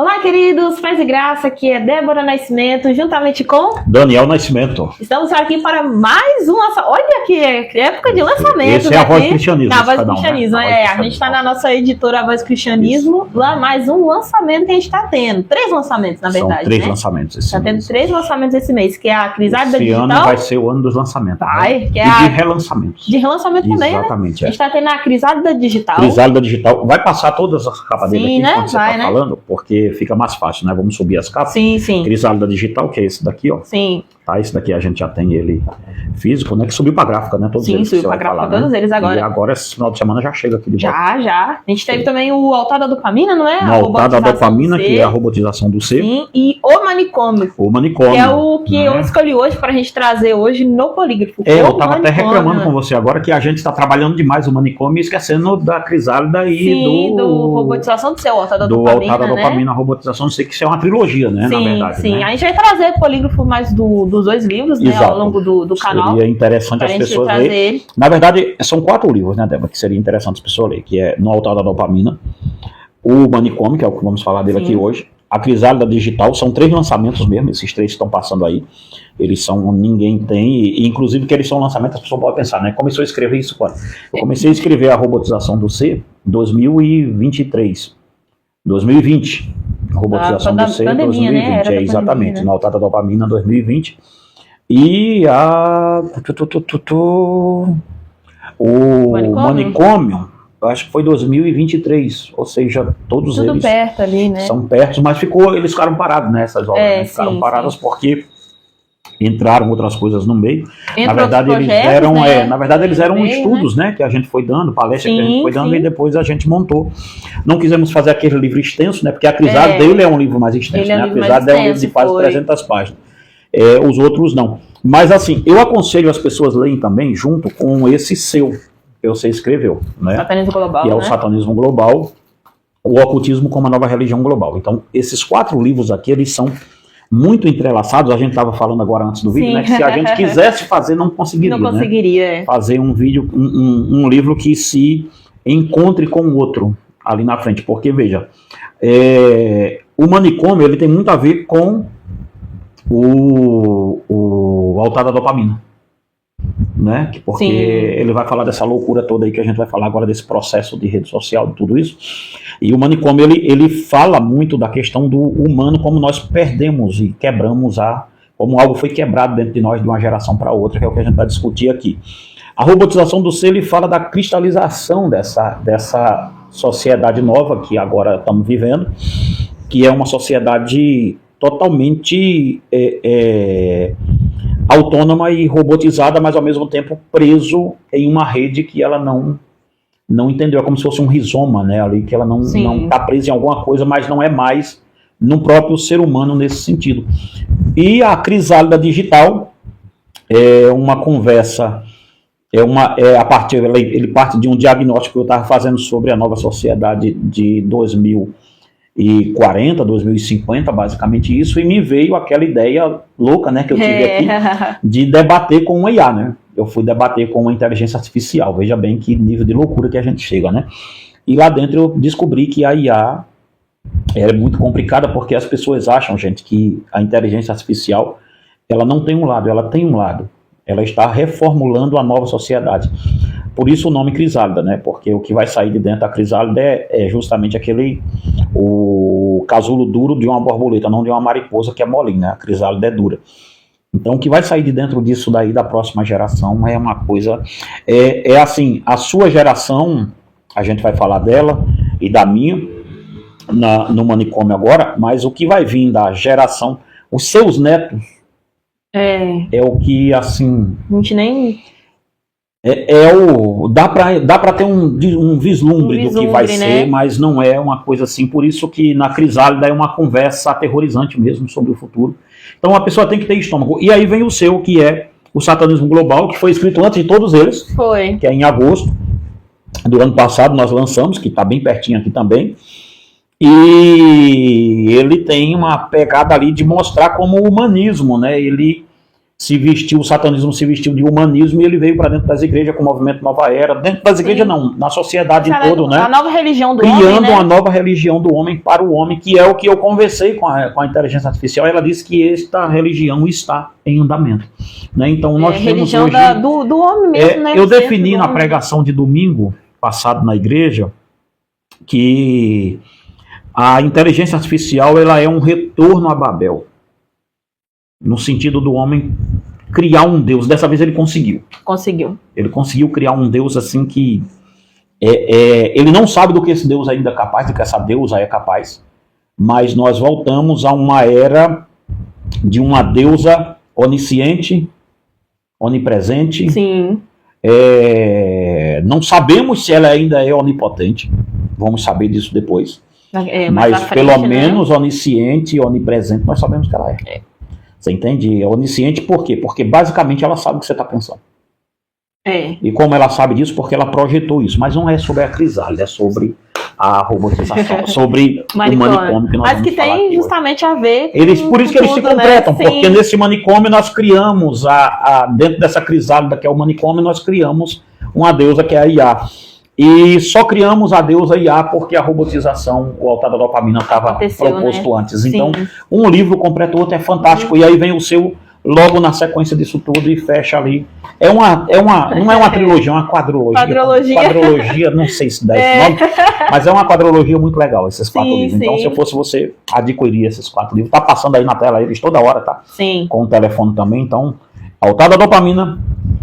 Olá, queridos, paz e graça, aqui é Débora Nascimento, juntamente com Daniel Nascimento. Estamos aqui para mais um lançamento. Olha que época de lançamento. Esse é a Voz do Cristianismo. A Voz do Cristianismo, né? A gente está na nossa editora A Voz do Cristianismo, lá mais um lançamento que a gente está tendo. 3 lançamentos, na verdade. São 3 lançamentos esse mês. Está tendo 3 lançamentos esse mês, que é a Crisálida Digital. Esse ano vai ser o ano dos lançamentos. Que é e de relançamentos. De relançamento também, exatamente, né? A gente está tendo a Crisálida Digital. Crisálida Digital. Vai passar todas as capas dele aqui, né? quando você está falando, porque fica mais fácil, né? Vamos subir as capas. Sim, sim. Crisálida Digital, que é esse daqui, ó. Sim. Tá, esse daqui a gente já tem ele físico, né? Que subiu pra gráfica, né? Todos eles. Sim, subiu pra gráfica, todos eles agora. E agora, esse final de semana, já chega aqui de volta. Já. A gente teve também o Altar da Dopamina, não é? No Altar da Dopamina, que é a robotização do ser. Sim, e o Manicômio. O Manicômio. Que é o que eu escolhi hoje pra gente trazer hoje no Polígrafo. Eu tava até reclamando com você agora que a gente tá trabalhando demais o Manicômio e esquecendo da Crisálida e do robotização do ser, o Altar da Dopamina, do Altar da Dopamina, a robotização do ser, que isso é uma trilogia, né? Sim, na verdade. Sim, né? A gente vai trazer o Polígrafo mais dos 2 livros, né? Ao longo do canal. Seria interessante as pessoas lerem. Na verdade, são 4 livros, né, Débora, que seria interessante as pessoas lerem, que é No Altar da Dopamina, o Manicômio, que é o que vamos falar dele aqui hoje, a Crisálida Digital, são 3 lançamentos mesmo, esses 3 que estão passando aí, eles são, ninguém tem, e inclusive que eles são lançamentos, as pessoas podem pensar, né, começou a escrever isso quando? Eu comecei a escrever a robotização do ser em 2020, a robotização do ser em 2020, né? Exatamente, No Altar da Dopamina 2020, e o Manicômio, acho que foi 2023, ou seja, todos tudo eles perto ali, né? São perto, mas eles ficaram parados nessas obras, né? Ficaram paradas porque entraram outras coisas no meio. Na verdade, eles eram estudos, né, que a gente foi dando, palestras que a gente foi dando, e depois a gente montou. Não quisemos fazer aquele livro extenso, né, porque a Crisálida dele é um livro mais extenso, né? A Crisálida é um livro de quase 300 páginas. Os outros não. Mas assim, eu aconselho as pessoas lerem também junto com esse seu, que você escreveu, né? Satanismo Global, que é o Satanismo Global, o Ocultismo como a Nova Religião Global. Então, esses 4 livros aqui, eles são muito entrelaçados. A gente estava falando agora antes do vídeo, né? Que se a gente quisesse fazer, não conseguiria. Não conseguiria, né? Fazer um vídeo, um livro que se encontre com o outro ali na frente. Porque, veja, o Manicômio, ele tem muito a ver com o Altar da Dopamina, né? Porque ele vai falar dessa loucura toda aí que a gente vai falar agora, desse processo de rede social, de tudo isso. E o Manicômio, ele fala muito da questão do humano, como nós perdemos e quebramos como algo foi quebrado dentro de nós de uma geração para outra, que é o que a gente vai discutir aqui. A robotização do ser, ele fala da cristalização dessa sociedade nova que agora estamos vivendo, que é uma sociedade totalmente autônoma e robotizada, mas ao mesmo tempo preso em uma rede que ela não entendeu. É como se fosse um rizoma, né, ali, que ela não está presa em alguma coisa, mas não é mais no próprio ser humano nesse sentido. E a Crisálida Digital é uma conversa, ele parte de um diagnóstico que eu estava fazendo sobre a nova sociedade de 2040, 2050, basicamente isso, e me veio aquela ideia louca, né, que eu tive aqui, de debater com uma IA, né? Eu fui debater com uma inteligência artificial, veja bem que nível de loucura que a gente chega, né? E lá dentro eu descobri que a IA é muito complicada, porque as pessoas acham, gente, que a inteligência artificial, ela não tem um lado, ela tem um lado. Ela está reformulando a nova sociedade. Por isso o nome Crisálida, né? Porque o que vai sair de dentro da Crisálida é justamente o casulo duro de uma borboleta, não de uma mariposa que é molinha, né? A Crisálida é dura. Então o que vai sair de dentro disso daí da próxima geração é uma coisa... assim, a sua geração, a gente vai falar dela e da minha no Manicômio agora, mas o que vai vir da geração, os seus netos, é o que, assim... A gente nem... dá pra ter um vislumbre do que vai ser, mas não é uma coisa assim. Por isso que na Crisálida é uma conversa aterrorizante mesmo sobre o futuro. Então a pessoa tem que ter estômago. E aí vem o seu, que é o Satanismo Global, que foi escrito antes de todos eles, que é em agosto do ano passado, nós lançamos, que está bem pertinho aqui também. E ele tem uma pegada ali de mostrar como o humanismo, né? Ele o satanismo se vestiu de humanismo e ele veio para dentro das igrejas com o movimento Nova Era. Dentro das igrejas não, na sociedade todo, né? A nova religião do homem, criando né? uma nova religião do homem para o homem, que é o que eu conversei com a inteligência artificial. Ela disse que esta religião está em andamento. Né? Então nós temos religião hoje, do homem mesmo, né? Eu defini na pregação de domingo passado na igreja que a inteligência artificial ela é um retorno a Babel. No sentido do homem criar um Deus. Dessa vez ele conseguiu. Ele conseguiu criar um Deus assim que... ele não sabe do que esse Deus ainda é capaz, do que essa deusa é capaz. Mas nós voltamos a uma era de uma deusa onisciente, onipresente. Sim. Não sabemos se ela ainda é onipotente. Vamos saber disso depois. Mas frente, pelo menos onisciente e onipresente nós sabemos que ela é. Você entende? É onisciente por quê? Porque basicamente ela sabe o que você está pensando. E como ela sabe disso? Porque ela projetou isso. Mas não é sobre a crisálida, é sobre a robotização, sobre o manicômio que nós mas que tem justamente a ver com por isso que eles se completam, né? Porque nesse manicômio nós criamos, dentro dessa crisálida que é o manicômio, nós criamos uma deusa que é a IA. E só criamos a deusa IA porque a robotização, o altar da dopamina estava proposto antes. Então, um livro completa o outro, é fantástico. E aí vem o seu logo na sequência disso tudo e fecha ali. Não é uma trilogia, é uma quadrologia. Quadrologia, não sei se dá esse nome, mas é uma quadrologia muito legal, esses 4 livros. Então, se eu fosse você, adquirir esses 4 livros. Tá passando aí na tela eles toda hora, tá? Sim. Com o telefone também. Então, altar da dopamina.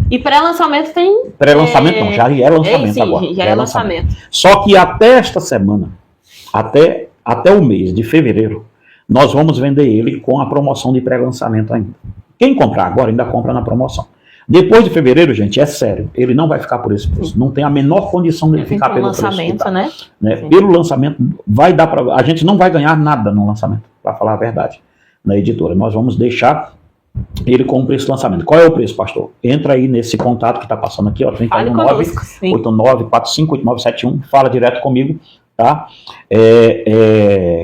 E pré-lançamento tem... Pré-lançamento não, já é lançamento agora. Já é lançamento. Só que até esta semana, até o mês de fevereiro, nós vamos vender ele com a promoção de pré-lançamento ainda. Quem comprar agora ainda compra na promoção. Depois de fevereiro, gente, é sério, ele não vai ficar por esse preço. Não tem a menor condição dele ficar pelo lançamento, preço. Né? Pelo lançamento, vai dar para... A gente não vai ganhar nada no lançamento, para falar a verdade, na editora. Nós vamos deixar ele com o preço de lançamento. Qual é o preço, pastor? Entra aí nesse contato que está passando aqui, ó, 319-8945-8971, fala direto comigo, tá?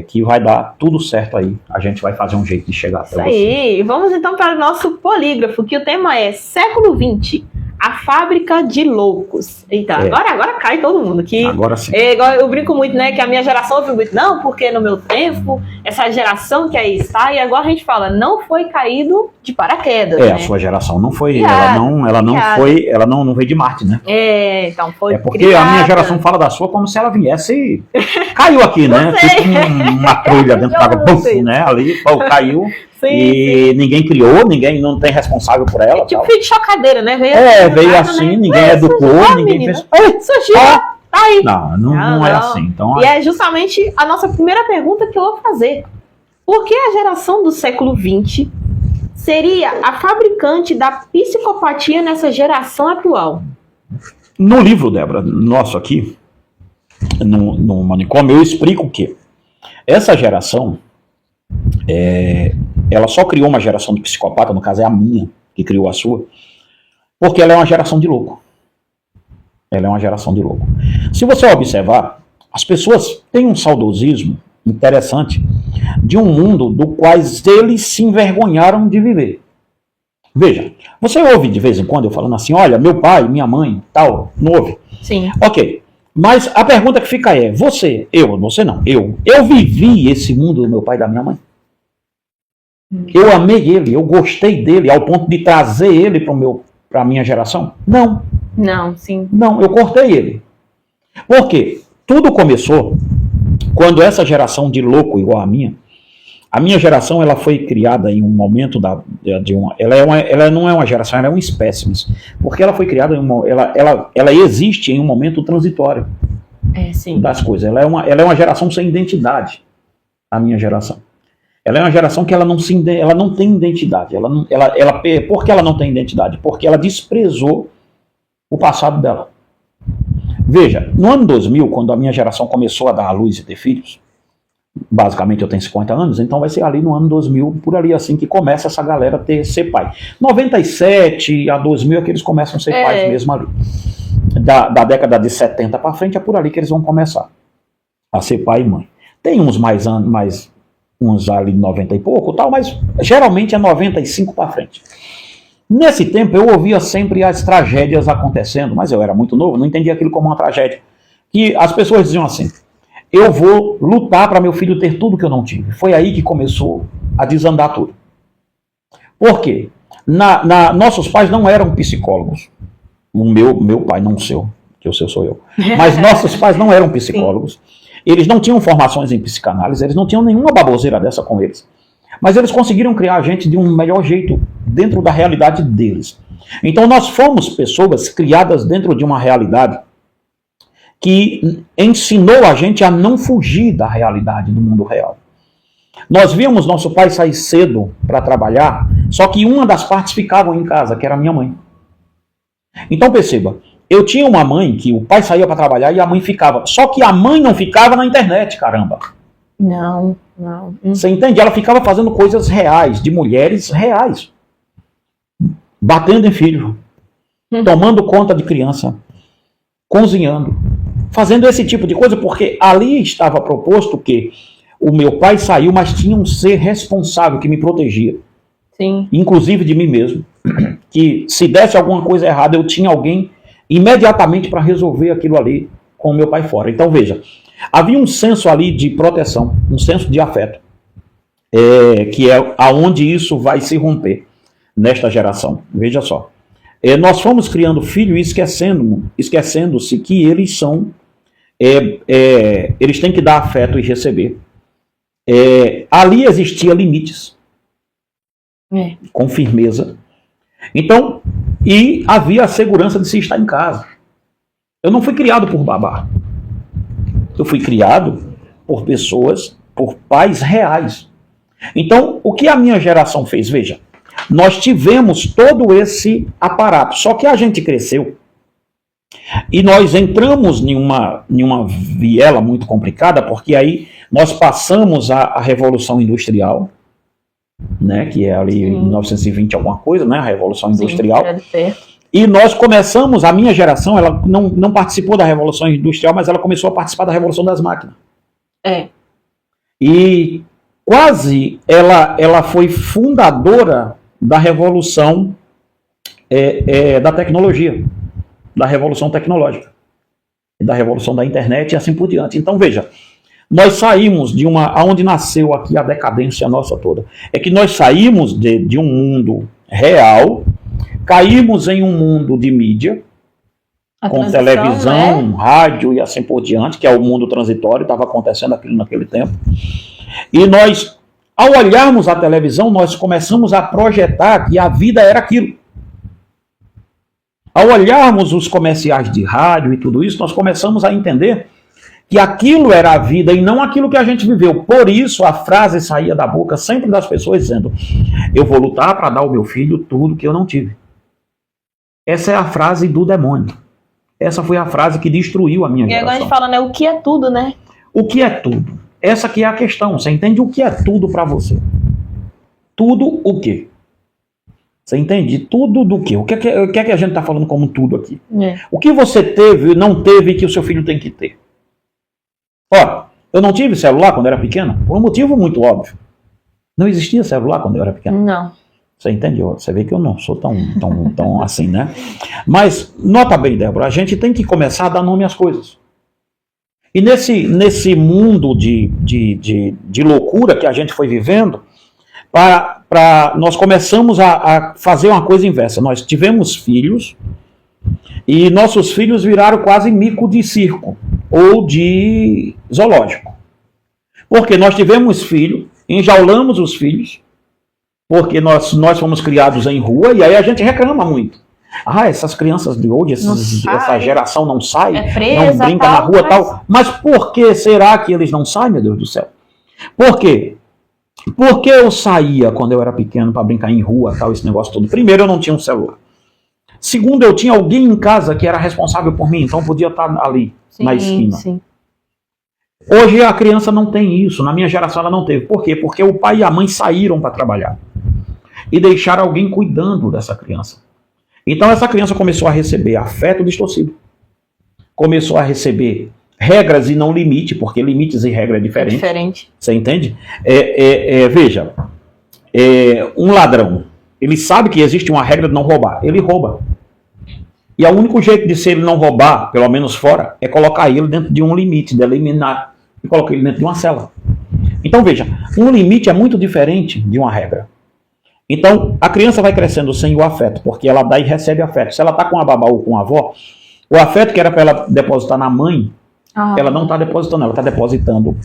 Que vai dar tudo certo aí. A gente vai fazer um jeito de chegar até você. Isso aí. Vamos então para o nosso polígrafo, que o tema é século XX. A fábrica de loucos. Eita, agora cai todo mundo. Agora sim. Eu brinco muito, né? Que a minha geração ouve muito. Não, porque no meu tempo, essa geração que aí está, e agora a gente fala, não foi caído de paraquedas. A sua geração não foi. Ela não veio de Marte, né? Então foi. Porque criada. A minha geração fala da sua como se ela viesse. Caiu aqui, né? Tipo uma trulha dentro da água, né? Ali, caiu. Sim. Ninguém criou, ninguém não tem responsável por ela. Tipo filho de chocadeira, né? Veio assim, né? Ninguém educou, ninguém fez. Surgiu, tá aí. Não é assim. Então, e é justamente a nossa primeira pergunta que eu vou fazer. Por que a geração do século XX seria a fabricante da psicopatia nessa geração atual? No livro, Débora, nosso aqui, no manicômio, eu explico que essa geração, ela só criou uma geração de psicopata, no caso é a minha, que criou a sua, porque ela é uma geração de louco. Ela é uma geração de louco. Se você observar, as pessoas têm um saudosismo interessante de um mundo do qual eles se envergonharam de viver. Veja, você ouve de vez em quando eu falando assim, olha, meu pai, minha mãe, tal, não ouve? Sim. Ok, mas a pergunta que fica é, você não, eu vivi esse mundo do meu pai e da minha mãe? Eu amei ele, eu gostei dele, ao ponto de trazer ele para a minha geração? Não. Não, sim. Não, eu cortei ele. Por quê? Tudo começou quando essa geração de louco igual a minha geração, ela foi criada em um momento ela não é uma geração, ela é um espécime, porque ela foi criada ela existe em um momento transitório das coisas. Ela é uma geração sem identidade, a minha geração. Ela é uma geração que ela não tem identidade. Por que ela não tem identidade? Porque ela desprezou o passado dela. Veja, no ano 2000, quando a minha geração começou a dar à luz e ter filhos, basicamente eu tenho 50 anos, então vai ser ali no ano 2000, por ali assim que começa essa galera a ser pai. 97 a 2000 é que eles começam a ser pais mesmo ali. Da década de 70 para frente é por ali que eles vão começar a ser pai e mãe. Tem uns uns ali 90 e pouco, tal, mas geralmente é 95 para frente. Nesse tempo eu ouvia sempre as tragédias acontecendo, mas eu era muito novo, não entendia aquilo como uma tragédia. E as pessoas diziam assim, eu vou lutar para meu filho ter tudo que eu não tive. Foi aí que começou a desandar tudo. Por quê? Nossos pais não eram psicólogos. O meu pai, não o seu, que o seu sou eu. Mas nossos pais não eram psicólogos. Eles não tinham formações em psicanálise, eles não tinham nenhuma baboseira dessa com eles. Mas eles conseguiram criar a gente de um melhor jeito, dentro da realidade deles. Então nós fomos pessoas criadas dentro de uma realidade que ensinou a gente a não fugir da realidade do mundo real. Nós víamos nosso pai sair cedo para trabalhar, só que uma das partes ficava em casa, que era a minha mãe. Então perceba, eu tinha uma mãe que o pai saía para trabalhar e a mãe ficava. Só que a mãe não ficava na internet, caramba. Não. Você entende? Ela ficava fazendo coisas reais, de mulheres reais. Batendo em filho, tomando conta de criança, cozinhando, fazendo esse tipo de coisa, porque ali estava proposto que o meu pai saiu, mas tinha um ser responsável que me protegia. Sim. Inclusive de mim mesmo. Que se desse alguma coisa errada, eu tinha alguém imediatamente para resolver aquilo ali com o meu pai fora. Então veja, havia um senso ali de proteção, um senso de afeto, que é aonde isso vai se romper nesta geração. Veja só. Nós fomos criando filhos e esquecendo-se que eles são, eles têm que dar afeto e receber. Ali existia limites, com firmeza. Então, e havia a segurança de se estar em casa. Eu não fui criado por babá. Eu fui criado por pessoas, por pais reais. Então, o que a minha geração fez? Veja, nós tivemos todo esse aparato, só que a gente cresceu e nós entramos em uma viela muito complicada, porque aí nós passamos a Revolução Industrial, né, que é ali em 1920 alguma coisa, né, a Revolução Industrial. E nós começamos, a minha geração, ela não participou da Revolução Industrial, mas ela começou a participar da Revolução das Máquinas. E quase ela foi fundadora da Revolução da Tecnologia, da Revolução Tecnológica, da Revolução da Internet e assim por diante. Então veja, nós saímos de aonde nasceu aqui a decadência nossa toda. É que nós saímos de um mundo real, caímos em um mundo de mídia, com televisão, rádio e assim por diante, que é o mundo transitório, estava acontecendo aquilo naquele tempo. E nós, ao olharmos a televisão, nós começamos a projetar que a vida era aquilo. Ao olharmos os comerciais de rádio e tudo isso, nós começamos a entender que aquilo era a vida e não aquilo que a gente viveu. Por isso a frase saía da boca sempre das pessoas dizendo: eu vou lutar para dar ao meu filho tudo que eu não tive. Essa é a frase do demônio. Essa foi a frase que destruiu a minha geração. E agora a gente fala, né? O que é tudo, né? O que é tudo? Essa que é a questão. Você entende o que é tudo para você? Tudo o quê? Você entende? Tudo do quê? O que é que a gente está falando como tudo aqui? O que você teve e não teve que o seu filho tem que ter? Ora, eu não tive celular quando era pequeno, por um motivo muito óbvio. Não existia celular quando eu era pequeno. Não. Você entende? Você vê que eu não sou tão assim, né? Mas, nota bem, Débora, a gente tem que começar a dar nome às coisas. E nesse mundo de loucura que a gente foi vivendo, nós começamos a fazer uma coisa inversa. Nós tivemos filhos e nossos filhos viraram quase mico de circo ou de zoológico. Porque nós tivemos filho, enjaulamos os filhos, porque nós fomos criados em rua, e aí a gente reclama muito. Essas crianças de hoje, essa geração não sai, não brinca na rua e tal. Mas por que será que eles não saem, meu Deus do céu? Por quê? Porque eu saía quando eu era pequeno para brincar em rua, tal, esse negócio todo. Primeiro, eu não tinha um celular. Segundo, eu tinha alguém em casa que era responsável por mim, então podia estar ali, na esquina. Sim. Hoje a criança não tem isso, na minha geração ela não teve. Por quê? Porque o pai e a mãe saíram para trabalhar e deixaram alguém cuidando dessa criança. Então essa criança começou a receber afeto distorcido, começou a receber regras e não limite, porque limites e regra é diferente. Você entende? Veja, um ladrão, ele sabe que existe uma regra de não roubar, ele rouba. E o único jeito de se ele não roubar, pelo menos fora, é colocar ele dentro de um limite, de eliminar, e colocar ele dentro de uma cela. Então veja, um limite é muito diferente de uma regra. Então a criança vai crescendo sem o afeto, porque ela dá e recebe afeto. Se ela está com a babá ou com a avó, o afeto que era para ela depositar na mãe, ela não está depositando, ela está depositando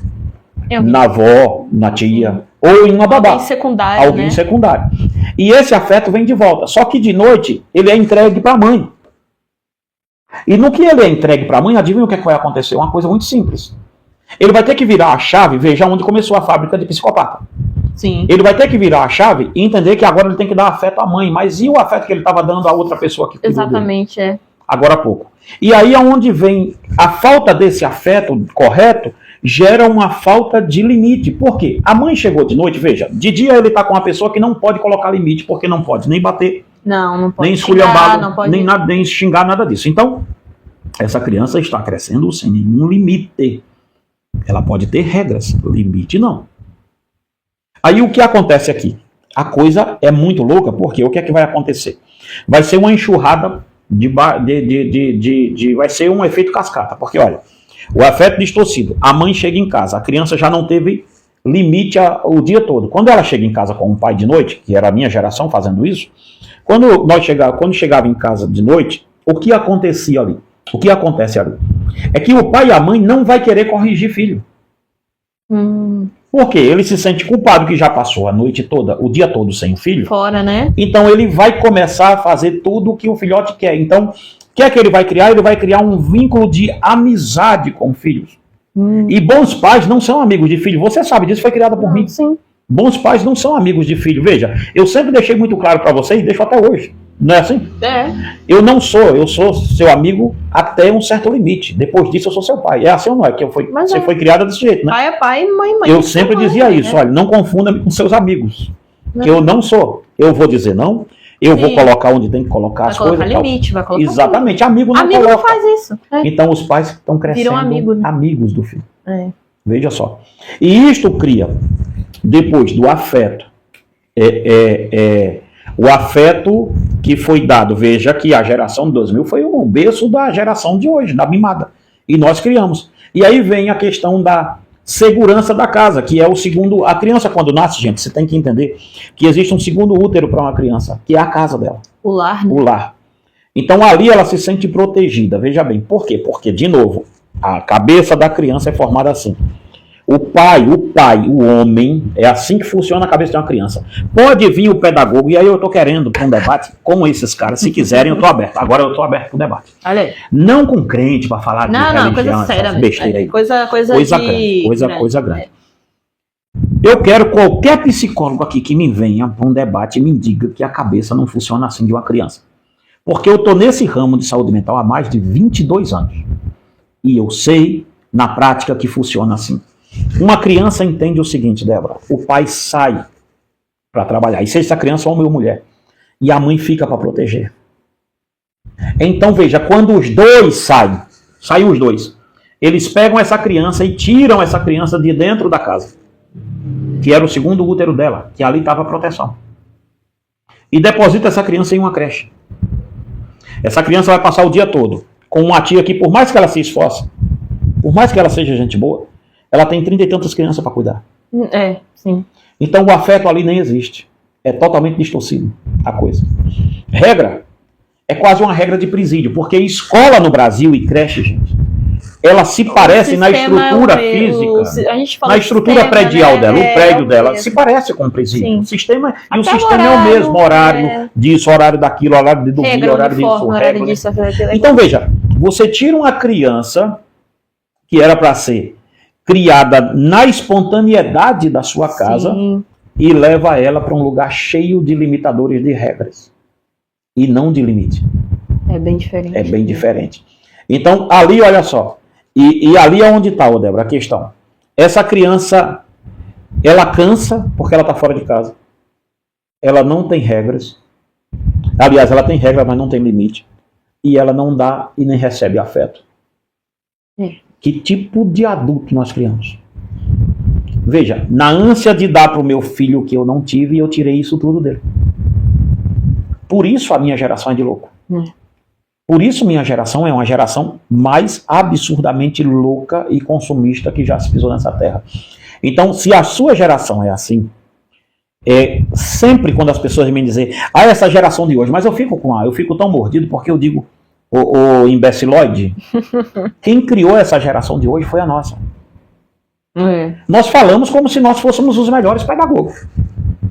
na avó, na tia, ou em uma babá. Alguém secundário, Alguém né? secundário. E esse afeto vem de volta. Só que de noite ele é entregue para a mãe. E no que ele é entregue para a mãe, adivinha o que vai acontecer? Uma coisa muito simples. Ele vai ter que virar a chave, veja onde começou a fábrica de psicopata. Sim. Ele vai ter que virar a chave e entender que agora ele tem que dar afeto à mãe. Mas e o afeto que ele estava dando a outra pessoa que cuidou Exatamente, dele? Agora há pouco. E aí é onde vem a falta desse afeto correto, gera uma falta de limite. Por quê? A mãe chegou de noite, veja, de dia ele está com uma pessoa que não pode colocar limite, porque não pode nem bater, não pode nem esculhambar, nem nada, nem xingar, nada disso. Então, essa criança está crescendo sem nenhum limite. Ela pode ter regras, limite não. Aí o que acontece aqui? A coisa é muito louca, porque o que é que vai acontecer? Vai ser uma enxurrada vai ser um efeito cascata, porque olha, o afeto distorcido, a mãe chega em casa, a criança já não teve limite o dia todo. Quando ela chega em casa com o pai de noite, que era a minha geração fazendo isso, quando chegava em casa de noite, o que acontecia ali? O que acontece ali? É que o pai e a mãe não vai querer corrigir filho. Porque ele se sente culpado que já passou a noite toda, o dia todo sem o filho. Fora, né? Então ele vai começar a fazer tudo o que o filhote quer. Então, o que é que ele vai criar? Ele vai criar um vínculo de amizade com filhos. E bons pais não são amigos de filho. Você sabe disso, foi criada por mim. Sim. Bons pais não são amigos de filho. Veja, eu sempre deixei muito claro para vocês e deixo até hoje. Não é assim? Eu sou seu amigo até um certo limite. Depois disso eu sou seu pai. É assim ou não é? Que você foi criada desse jeito, né? Pai é pai, mãe é mãe. Eu sempre dizia isso, olha, não confunda-me com seus amigos. Que eu não sou. Eu vou dizer não, eu vou colocar onde tem que colocar as coisas. Vai colocar limite, vai colocar exatamente, amigo não amigo coloca. Não faz isso. Então os pais estão crescendo viram amigo, né? Amigos do filho. Veja só. E isto cria, depois do afeto, o afeto que foi dado, veja que a geração de 2000 foi um berço da geração de hoje, da mimada. E nós criamos. E aí vem a questão da segurança da casa, que é o segundo... A criança quando nasce, gente, você tem que entender que existe um segundo útero para uma criança, que é a casa dela. O lar. Né? O lar. Então ali ela se sente protegida. Veja bem, por quê? Porque, de novo, a cabeça da criança é formada assim. O pai, o homem, é assim que funciona a cabeça de uma criança. Pode vir o pedagogo, e aí eu estou querendo para um debate com esses caras, se quiserem eu estou aberto. Agora eu estou aberto para o debate. Olha aí. Não com crente para falar de religião, coisa séria, besteira aí. Coisa grande. Eu quero qualquer psicólogo aqui que me venha para um debate e me diga que a cabeça não funciona assim de uma criança. Porque eu estou nesse ramo de saúde mental há mais de 22 anos. E eu sei, na prática, que funciona assim. Uma criança entende o seguinte, Débora, o pai sai para trabalhar, e seja essa criança homem ou mulher, e a mãe fica para proteger. Então veja, quando os dois saem os dois, eles pegam essa criança e tiram essa criança de dentro da casa, que era o segundo útero dela, que ali estava a proteção, e deposita essa criança em uma creche. Essa criança vai passar o dia todo com uma tia que, por mais que ela se esforce, por mais que ela seja gente boa, ela tem 30 e tantas crianças para cuidar. Sim. Então o afeto ali nem existe. É totalmente distorcido a coisa. Regra é quase uma regra de presídio, porque escola no Brasil e creche, gente, ela se parece na estrutura física, na estrutura predial dela, o prédio dela, se parece com um presídio. O sistema, e o sistema é o mesmo, horário disso, horário daquilo, horário de dormir, horário disso. Então veja, você tira uma criança que era para ser criada na espontaneidade da sua casa e leva ela para um lugar cheio de limitadores de regras e não de limite. É bem diferente. É bem diferente. Então, ali, olha só, e ali é onde está, Débora, a questão. Essa criança, ela cansa porque ela está fora de casa. Ela não tem regras. Aliás, ela tem regras, mas não tem limite. E ela não dá e nem recebe afeto. Que tipo de adulto nós criamos? Veja, na ânsia de dar para o meu filho o que eu não tive, eu tirei isso tudo dele. Por isso a minha geração é de louco. Por isso minha geração é uma geração mais absurdamente louca e consumista que já se pisou nessa terra. Então, se a sua geração é assim, sempre quando as pessoas me dizem, essa geração de hoje, mas eu fico tão mordido porque eu digo, o imbeciloide, quem criou essa geração de hoje foi a nossa. Nós falamos como se nós fôssemos os melhores pedagogos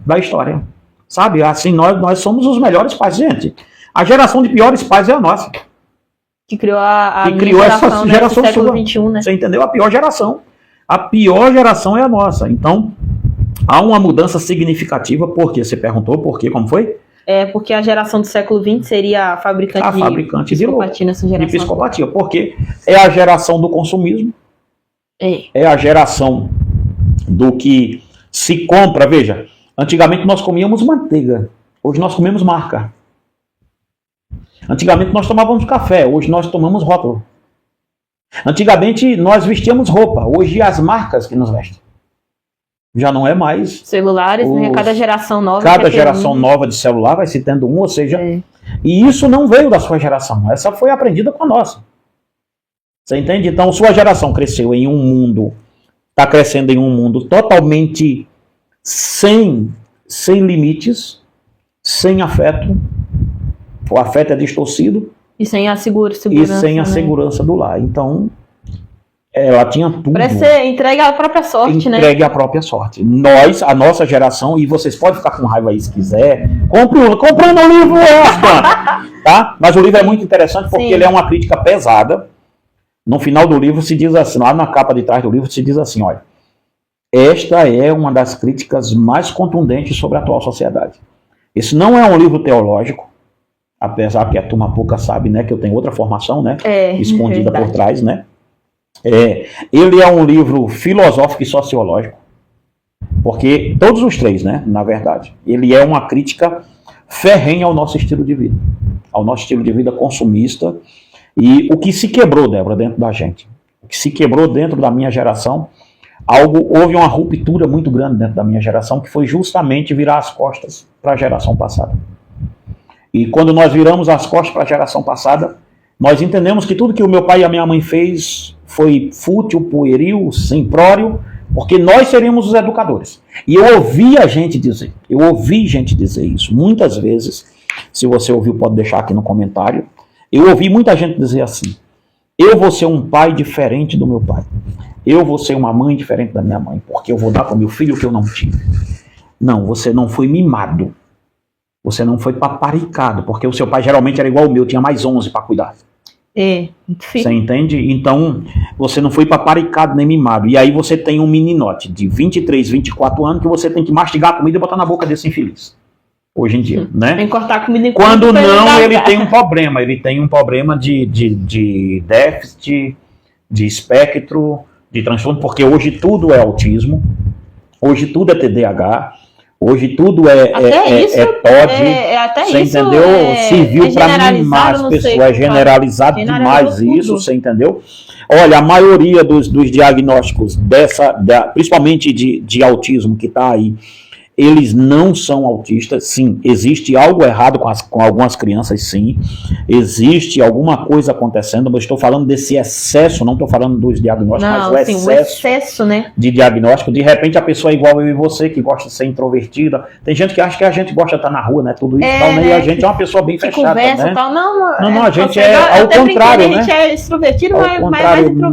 da história. Sabe? Assim, nós somos os melhores pais. Gente, a geração de piores pais é a nossa. Que criou essa geração do século sua. XXI, né? Você entendeu? A pior geração. A pior geração é a nossa. Então, há uma mudança significativa. Por quê? Você perguntou por quê? Como foi? Porque a geração do século XX seria a fabricante de psicopatia nessa geração. De psicopatia. Porque é a geração do consumismo. É a geração do que se compra. Veja, antigamente nós comíamos manteiga. Hoje nós comemos marca. Antigamente nós tomávamos café. Hoje nós tomamos rótulo. Antigamente nós vestíamos roupa. Hoje as marcas que nos vestem. Já não é mais. Celulares, né? Cada geração nova. Cada geração nova de celular vai se tendo um, ou seja. E isso não veio da sua geração. Essa foi aprendida com a nossa. Você entende? Então, sua geração cresceu em um mundo, está crescendo em um mundo totalmente sem limites, sem afeto. O afeto é distorcido. E sem a segurança. E sem a segurança do lar. Então, ela tinha tudo. Parece ser entregue à própria sorte, né? Entregue à própria sorte. Nós, a nossa geração, e vocês podem ficar com raiva aí se quiser, comprando o livro, tá? Mas o livro é muito interessante porque ele é uma crítica pesada. No final do livro se diz assim, lá na capa de trás do livro se diz assim, olha, esta é uma das críticas mais contundentes sobre a atual sociedade. Esse não é um livro teológico, apesar que a turma pouca sabe, né, que eu tenho outra formação, né, escondida por trás, né. Ele é um livro filosófico e sociológico, porque todos os três, né, na verdade, ele é uma crítica ferrenha ao nosso estilo de vida consumista. E o que se quebrou, Débora, dentro da gente, o que se quebrou dentro da minha geração, houve uma ruptura muito grande dentro da minha geração, que foi justamente virar as costas para a geração passada. E quando nós viramos as costas para a geração passada, nós entendemos que tudo que o meu pai e a minha mãe fez foi fútil, pueril, simplório, porque nós seríamos os educadores. E eu ouvi gente dizer isso muitas vezes. Se você ouviu, pode deixar aqui no comentário. Eu ouvi muita gente dizer assim, eu vou ser um pai diferente do meu pai, eu vou ser uma mãe diferente da minha mãe, porque eu vou dar para o meu filho o que eu não tive. Não, você não foi mimado, você não foi paparicado, porque o seu pai geralmente era igual ao meu, tinha mais 11 para cuidar. Você entende? Então, você não foi paparicado nem mimado, e aí você tem um meninote de 23, 24 anos que você tem que mastigar a comida e botar na boca desse infeliz. Hoje em dia, né? Tem que cortar a comida em quando não, ele tem um problema. Ele tem um problema de déficit, de espectro, de transtorno, porque hoje tudo é autismo, hoje tudo é TDAH, hoje tudo é TOD. Você entendeu? Serviu para mimar as pessoas, é generalizado demais isso, você entendeu? Olha, a maioria dos diagnósticos principalmente de autismo que está aí, eles não são autistas, sim, existe algo errado com algumas crianças, sim, existe alguma coisa acontecendo, mas estou falando desse excesso, não estou falando dos diagnósticos, mas o excesso, né, de diagnóstico. De repente a pessoa é igual eu e você, que gosta de ser introvertida, tem gente que acha que a gente gosta de estar na rua, né, tudo isso, tal, né? E a gente é uma pessoa bem fechada, conversa, né? Tal. Não, a gente ao contrário, né? A gente é extrovertido,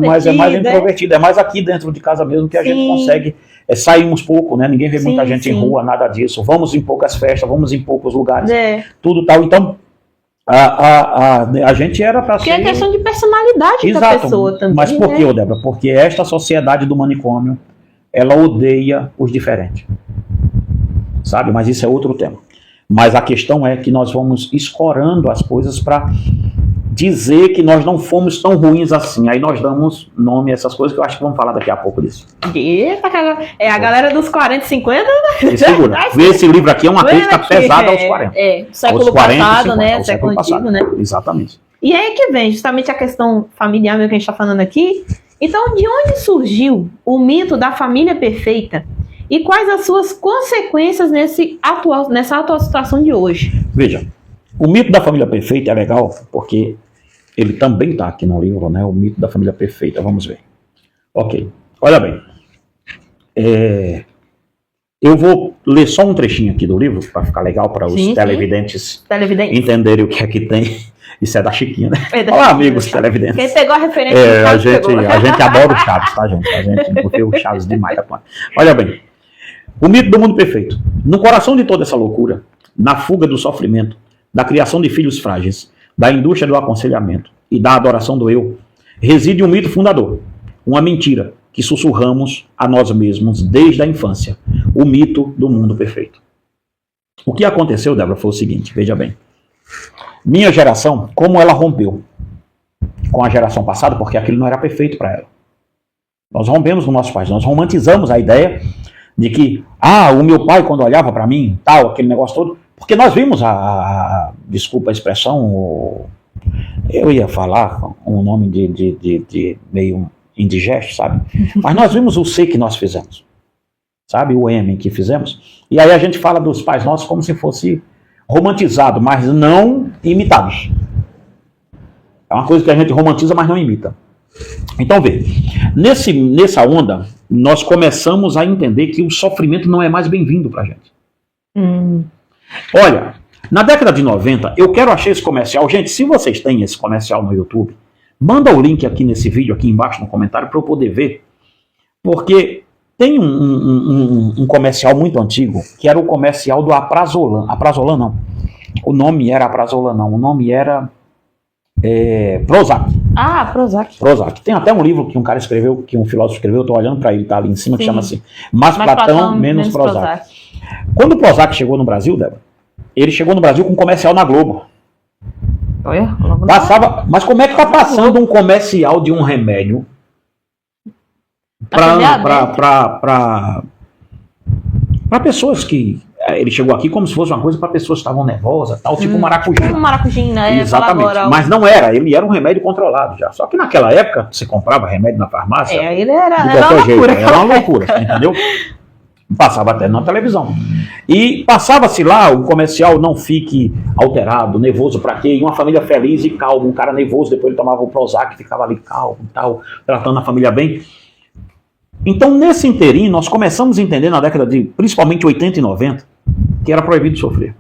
mas é mais introvertido, é mais aqui dentro de casa mesmo que a gente consegue. Saímos pouco, né? Ninguém vê muita gente em rua, nada disso. Vamos em poucas festas, vamos em poucos lugares, tudo tal. Então, a gente era para ser... Porque é questão de personalidade da pessoa também. Mas por que, Débora? Porque esta sociedade do manicômio, ela odeia os diferentes. Sabe? Mas isso é outro tema. Mas a questão é que nós vamos escorando as coisas para dizer que nós não fomos tão ruins assim. Aí nós damos nome a essas coisas que eu acho que vamos falar daqui a pouco disso. Eita, a galera dos 40 e 50... Segura. Esse livro aqui é uma crítica pesada aos 40. Século passado, né? Século antigo, né? Exatamente. E aí que vem justamente a questão familiar mesmo que a gente está falando aqui. Então, de onde surgiu o mito da família perfeita? E quais as suas consequências nessa atual situação de hoje? Veja, O mito da família perfeita é legal, porque ele também está aqui no livro, né? O mito da família perfeita, vamos ver. Ok, olha bem. Eu vou ler só um trechinho aqui do livro, para ficar legal para os televidentes entenderem o que é que tem. Isso é da Chiquinha, né? Olá, amigos televidentes. Quem pegou a referência a gente adora o Chaves, tá, gente? A gente curte o Chaves demais. Olha bem, o mito do mundo perfeito. No coração de toda essa loucura, na fuga do sofrimento, da criação de filhos frágeis, da indústria do aconselhamento e da adoração do eu, reside um mito fundador, uma mentira que sussurramos a nós mesmos desde a infância, o mito do mundo perfeito. O que aconteceu, Débora, foi o seguinte, veja bem. Minha geração, como ela rompeu com a geração passada, porque aquilo não era perfeito para ela. Nós rompemos com nossos pais, nós romantizamos a ideia de que, o meu pai quando olhava para mim, tal, aquele negócio todo, porque nós vimos desculpa a expressão, eu ia falar um nome de meio indigesto, sabe? Mas nós vimos o C que nós fizemos, sabe? O M que fizemos. E aí a gente fala dos pais nossos como se fosse romantizado, mas não imitados. É uma coisa que a gente romantiza, mas não imita. Então, vê, nessa onda, nós começamos a entender que o sofrimento não é mais bem-vindo pra gente. Olha, na década de 90, eu quero achar esse comercial. Gente, se vocês têm esse comercial no YouTube, manda o link aqui nesse vídeo, aqui embaixo no comentário, para eu poder ver. Porque tem um comercial muito antigo, que era o comercial do Aprazolam. Aprazolam não. O nome era Aprazolam não. O nome era Prozac. Prozac. Prozac. Tem até um livro que um cara escreveu, que um filósofo escreveu, eu tô olhando para ele, tá ali em cima, que chama assim, Mais Platão, menos Prozac. Quando o Prozac chegou no Brasil, Débora, ele chegou no Brasil com um comercial na Globo. Mas como é que tá passando um comercial de um remédio para pessoas que... Ele chegou aqui como se fosse uma coisa para pessoas que estavam nervosas, tal, tipo maracujá. Um maracujá, né? Exatamente. Agora, mas não era, ele era um remédio controlado já. Só que naquela época, você comprava remédio na farmácia, ele era uma loucura, entendeu? Passava até na televisão. E passava-se lá, o comercial não fique alterado, nervoso pra quê? E uma família feliz e calma, um cara nervoso, depois ele tomava o Prozac, ficava ali calmo e tal, tratando a família bem. Então, nesse inteirinho, nós começamos a entender na década de, principalmente 80 e 90, que era proibido sofrer.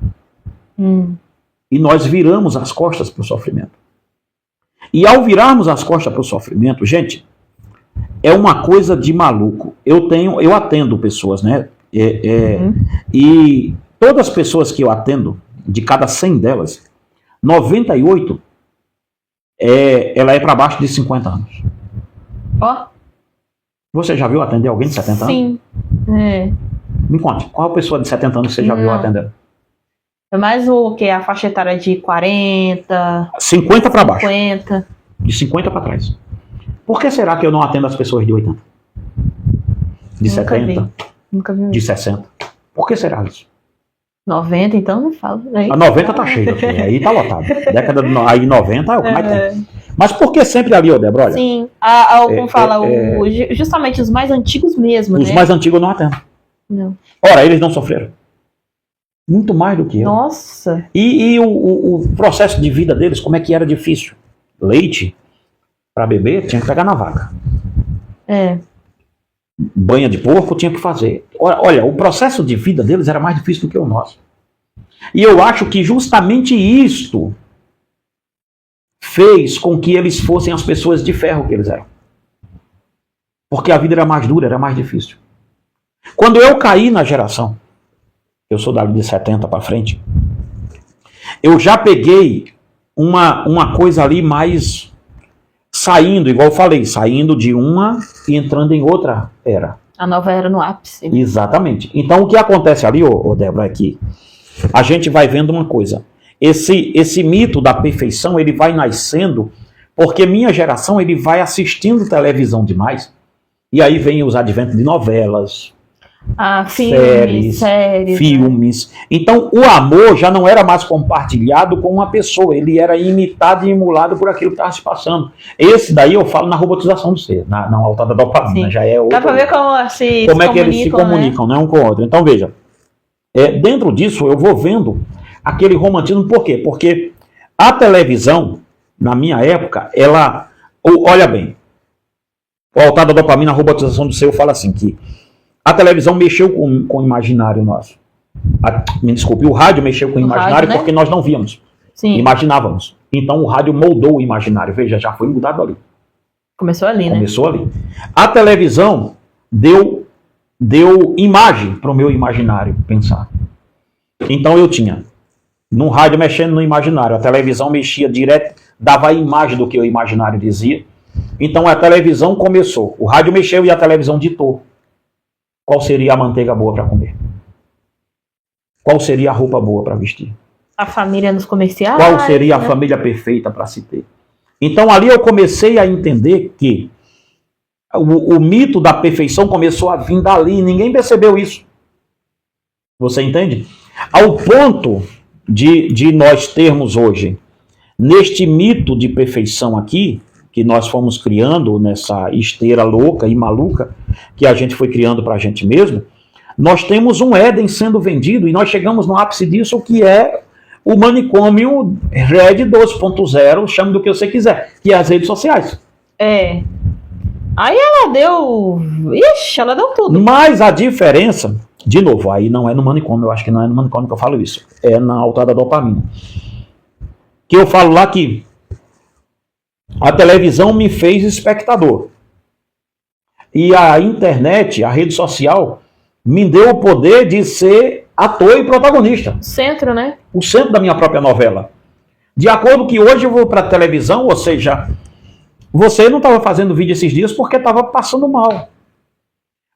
E nós viramos as costas para o sofrimento. E ao virarmos as costas para o sofrimento, gente, é uma coisa de maluco. Eu atendo pessoas, né? E todas as pessoas que eu atendo, de cada 100 delas, 98, ela é para baixo de 50 anos. Você já viu atender alguém de 70 anos? Sim. Me conte, qual pessoa de 70 anos você já viu atendendo? É mais o que? A faixa etária de 40... 50 para baixo. 50. De 50 para trás. Por que será que eu não atendo as pessoas de 80? De 70? Nunca vi. De 60? Por que será isso? 90, então não falo. A 90 tá cheio aqui, aí tá lotado. Década de 90 é o que mais tem. Mas por que sempre ali, Débora? Sim, como fala, justamente os mais antigos mesmo, os mais antigos eu não atendo. Não. Ora, eles não sofreram. Muito mais do que eu. Nossa. E o processo de vida deles, como é que era difícil? Leite, para beber, tinha que pegar na vaca. Banha de porco tinha que fazer. Olha, o processo de vida deles era mais difícil do que o nosso. E eu acho que justamente isto fez com que eles fossem as pessoas de ferro que eles eram. Porque a vida era mais dura, era mais difícil. Quando eu caí na geração, eu sou dali de 70 para frente, eu já peguei uma coisa ali mais saindo, igual eu falei, saindo de uma e entrando em outra era. A nova era no ápice. Exatamente. Então o que acontece ali, Débora, é que a gente vai vendo uma coisa. Esse mito da perfeição, ele vai nascendo porque minha geração, ele vai assistindo televisão demais. E aí vem os adventos de novelas, séries, filmes. Então o amor já não era mais compartilhado com uma pessoa, ele era imitado e emulado por aquilo que estava se passando. Esse daí eu falo na robotização do ser, na alta da dopamina. Já é outra. Dá para ver como é que eles se comunicam, né, um com o outro. Então veja, dentro disso eu vou vendo aquele romantismo. Por quê? Porque a televisão, na minha época, ela... Olha bem, o altar da dopamina, a robotização do ser, fala assim, que a televisão mexeu com o imaginário nosso. Me desculpe, o rádio mexeu com o imaginário rádio, né? Porque nós não víamos, imaginávamos. Então o rádio moldou o imaginário. Veja, já foi mudado ali. Começou ali, né? Começou ali. A televisão deu imagem para o meu imaginário pensar. Então eu tinha no rádio mexendo no imaginário, a televisão mexia direto, dava a imagem do que o imaginário dizia. Então a televisão começou, o rádio mexeu e a televisão ditou qual seria a manteiga boa para comer, qual seria a roupa boa para vestir, a família nos comerciais, qual seria a família perfeita para se ter. Então ali eu comecei a entender que o mito da perfeição começou a vir dali, ninguém percebeu isso. Você entende? Ao ponto de nós termos hoje, neste mito de perfeição aqui, que nós fomos criando nessa esteira louca e maluca, que a gente foi criando para a gente mesmo, nós temos um Éden sendo vendido, e nós chegamos no ápice disso, que é o manicômio Red 2.0, chame do que você quiser, que é as redes sociais. É. Aí ela deu... Ixi, ela deu tudo. Mas a diferença, de novo, aí não é no manicômio, eu acho que não é no manicômio que eu falo isso, é na altar da dopamina. Que eu falo lá que a televisão me fez espectador. E a internet, a rede social, me deu o poder de ser ator e protagonista. Centro, né? O centro da minha própria novela. De acordo que hoje eu vou para a televisão, ou seja, você não estava fazendo vídeo esses dias porque estava passando mal.